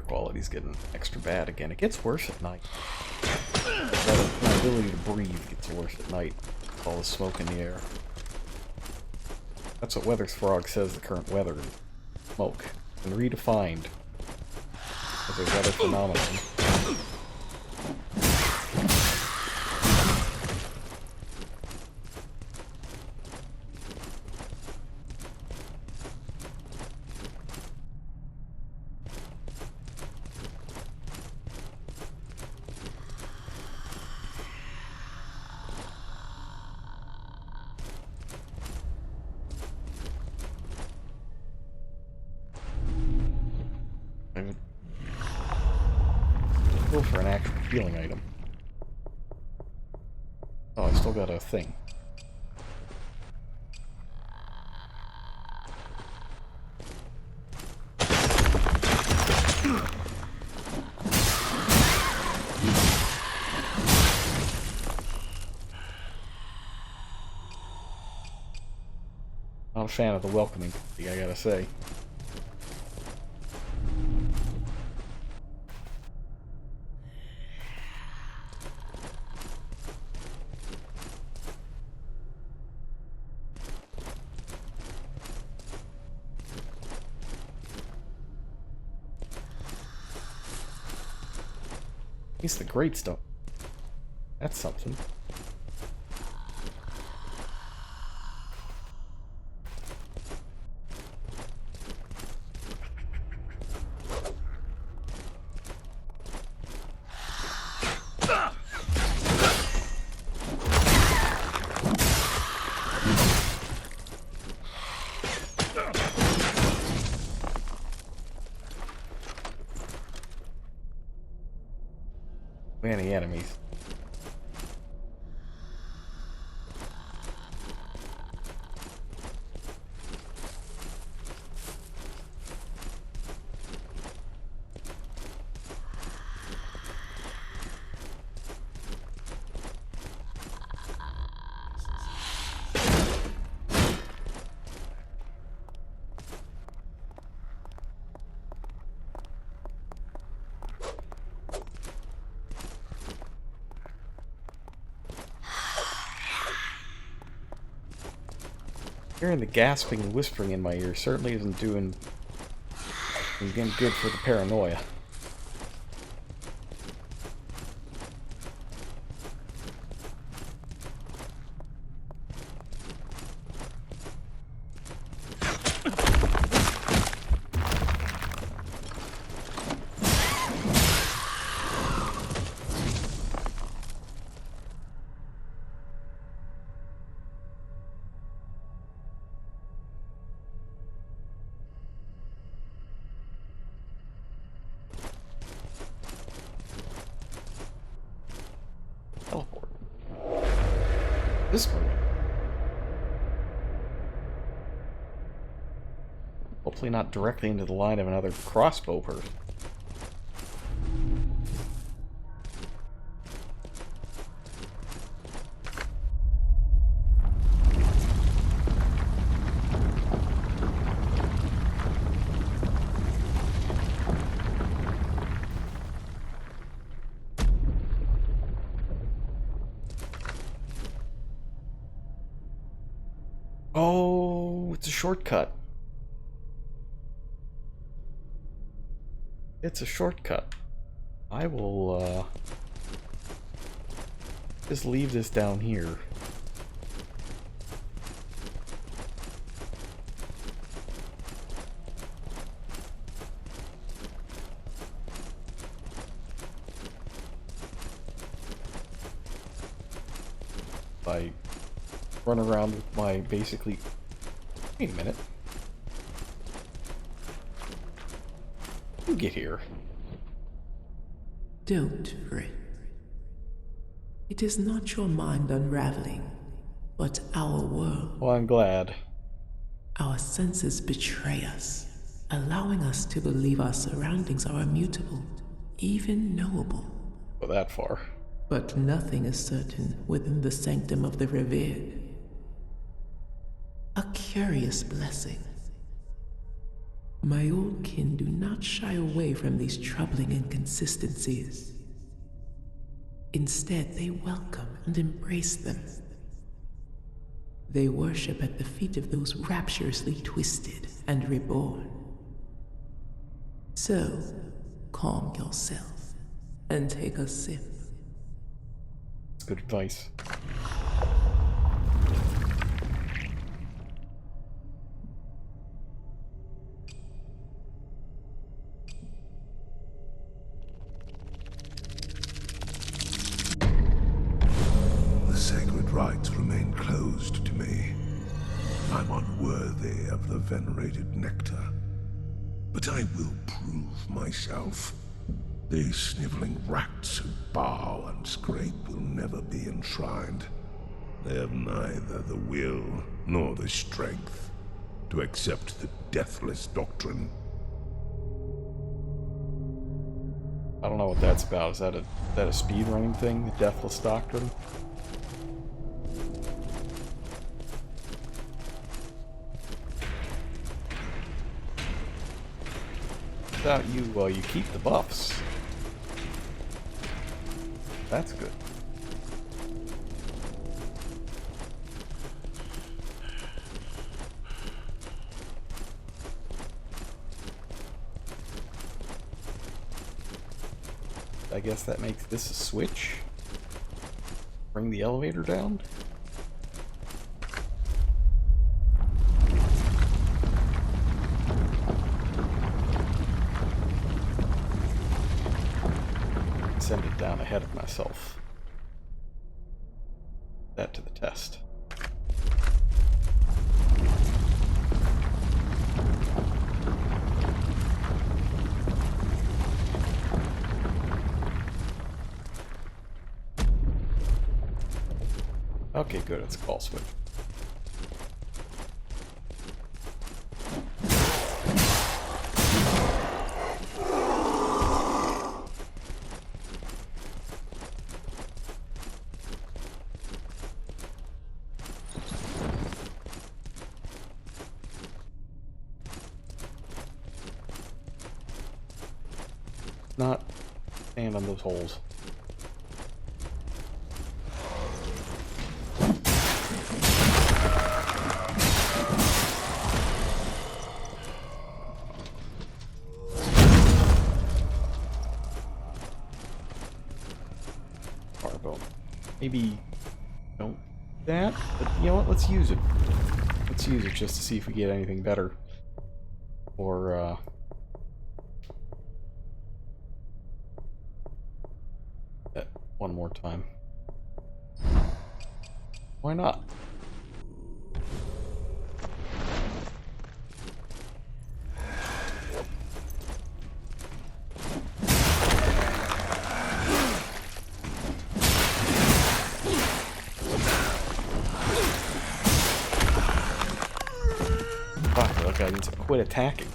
Quality's getting extra bad again. It gets worse at night. My ability to breathe gets worse at night with all the smoke in the air. That's what Weathers Frog says the current weather is. Smoke. And redefined as a weather phenomenon. Go for an actual healing item. Oh, I still got a thing. Not a fan of the welcoming, I gotta say. At least the great stuff. That's something. Many enemies. Hearing the gasping and whispering in my ear certainly isn't getting good for the paranoia. Teleport. This way. Hopefully not directly into the line of another crossbow person. Oh, it's a shortcut. It's a shortcut. I will, just leave this down here. I run around with my basically... Wait a minute. You get here. Don't fret. It is not your mind unraveling, but our world. Well, I'm glad. Our senses betray us, allowing us to believe our surroundings are immutable, even knowable. Go that far. But nothing is certain within the sanctum of the revered. A curious blessing. My old kin do not shy away from these troubling inconsistencies. Instead, they welcome and embrace them. They worship at the feet of those rapturously twisted and reborn. So, calm yourself and take a sip. That's good advice. The sacred rites remain closed to me. I'm unworthy of the venerated nectar. But I will prove myself. These sniveling rats who bow and scrape will never be enshrined. They have neither the will nor the strength to accept the deathless doctrine. I don't know what that's about. Is that a speedrunning thing? The Deathless Doctrine? Without you, you keep the buffs. That's good. I guess that makes this a switch. Bring the elevator down. Send it down ahead of myself. That to the test. Okay, good, it's a call switch. Not stand on those holes. Barbell. Maybe don't do that, but you know what? Let's use it. Let's use it just to see if we get anything better. Or, one more time. Why not? Fuck, that guy needs to quit attacking.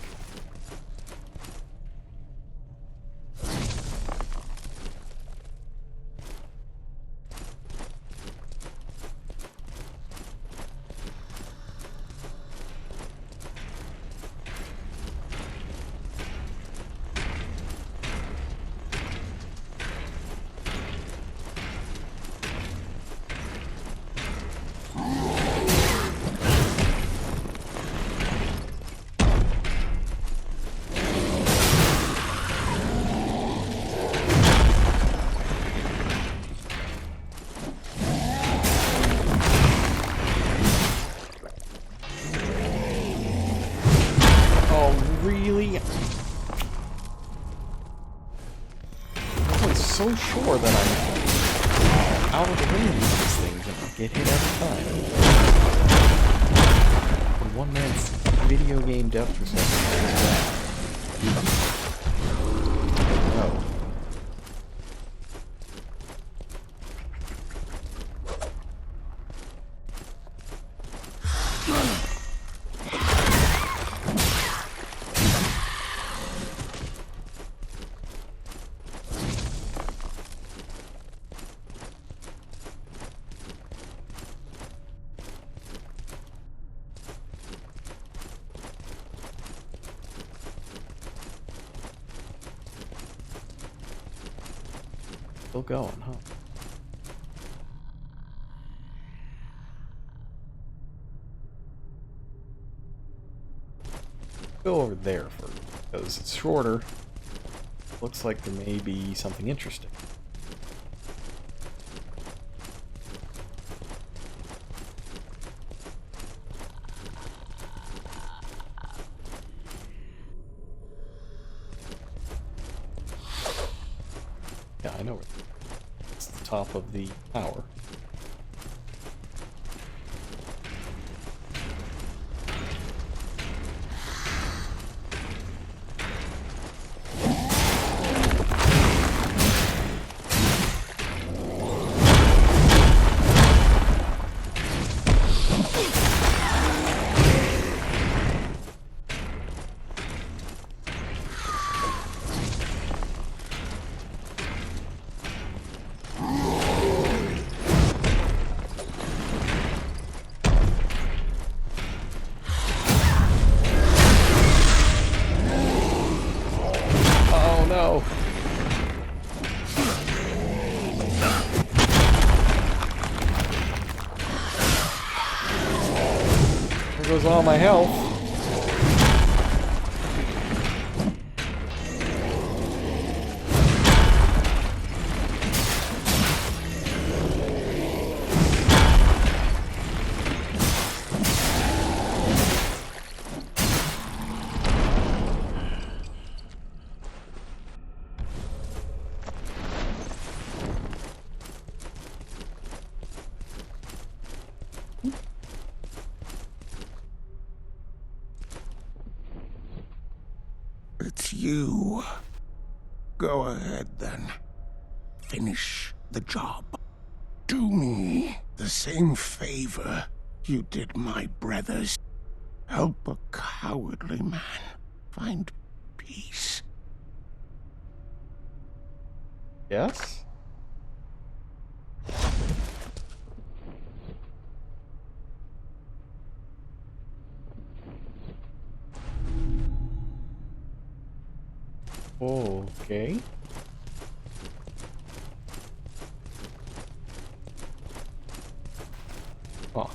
Really? I was so sure that out of the range of these things and get hit every time. When one man's video game depth perception is bad. No. Still going, huh? Go over there first, because it's shorter. Looks like there may be something interesting. Yeah, I know it. It's the top of the tower. No. There goes all my health. It's you. Go ahead, then. Finish the job. Do me the same favor you did my brothers. Help a cowardly man find peace. Yes? Okay. Huh.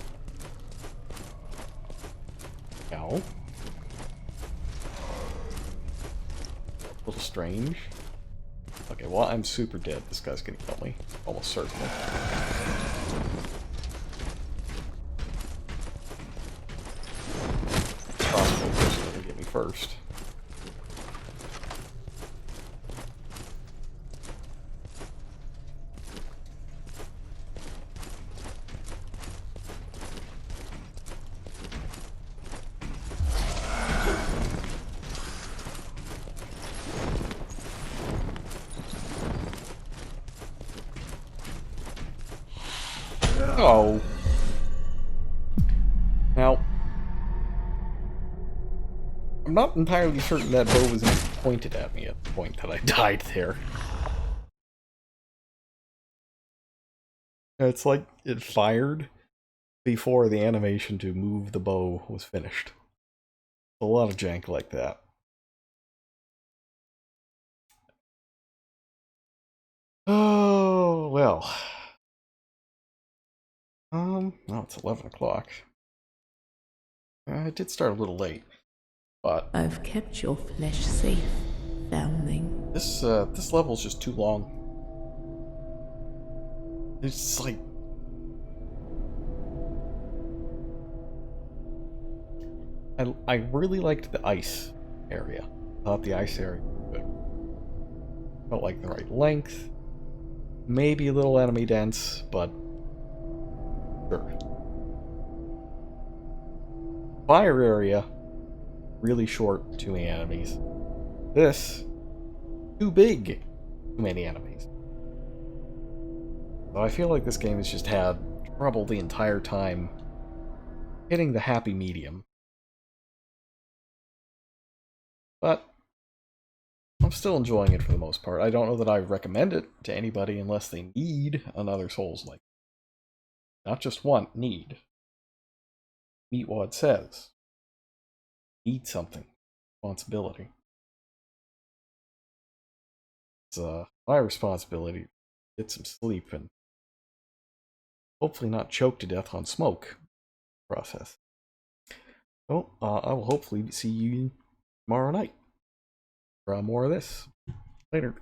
Ow. A little strange. Okay, well, I'm super dead. This guy's gonna kill me. Almost certainly. Crossbow person's gonna get me first. Oh. Now, I'm not entirely certain that bow was even pointed at me at the point that I died there. It's like it fired before the animation to move the bow was finished. A lot of jank like that. Oh, well. Well, it's 11 o'clock. I did start a little late, but I've kept your flesh safe, foundling. this level's just too long. It's like I really liked the ice area. I thought the ice area was good. Felt like the right length. Maybe a little enemy dense, but sure. Fire area, really short, too many enemies. This, too big, too many enemies. So I feel like this game has just had trouble the entire time hitting the happy medium. But I'm still enjoying it for the most part. I don't know that I recommend it to anybody unless they need another Souls-like. Not just want, need. Meet what it says. Need something. Responsibility. It's my responsibility to get some sleep and hopefully not choke to death on smoke process. So, I will hopefully see you tomorrow night for more of this. Later.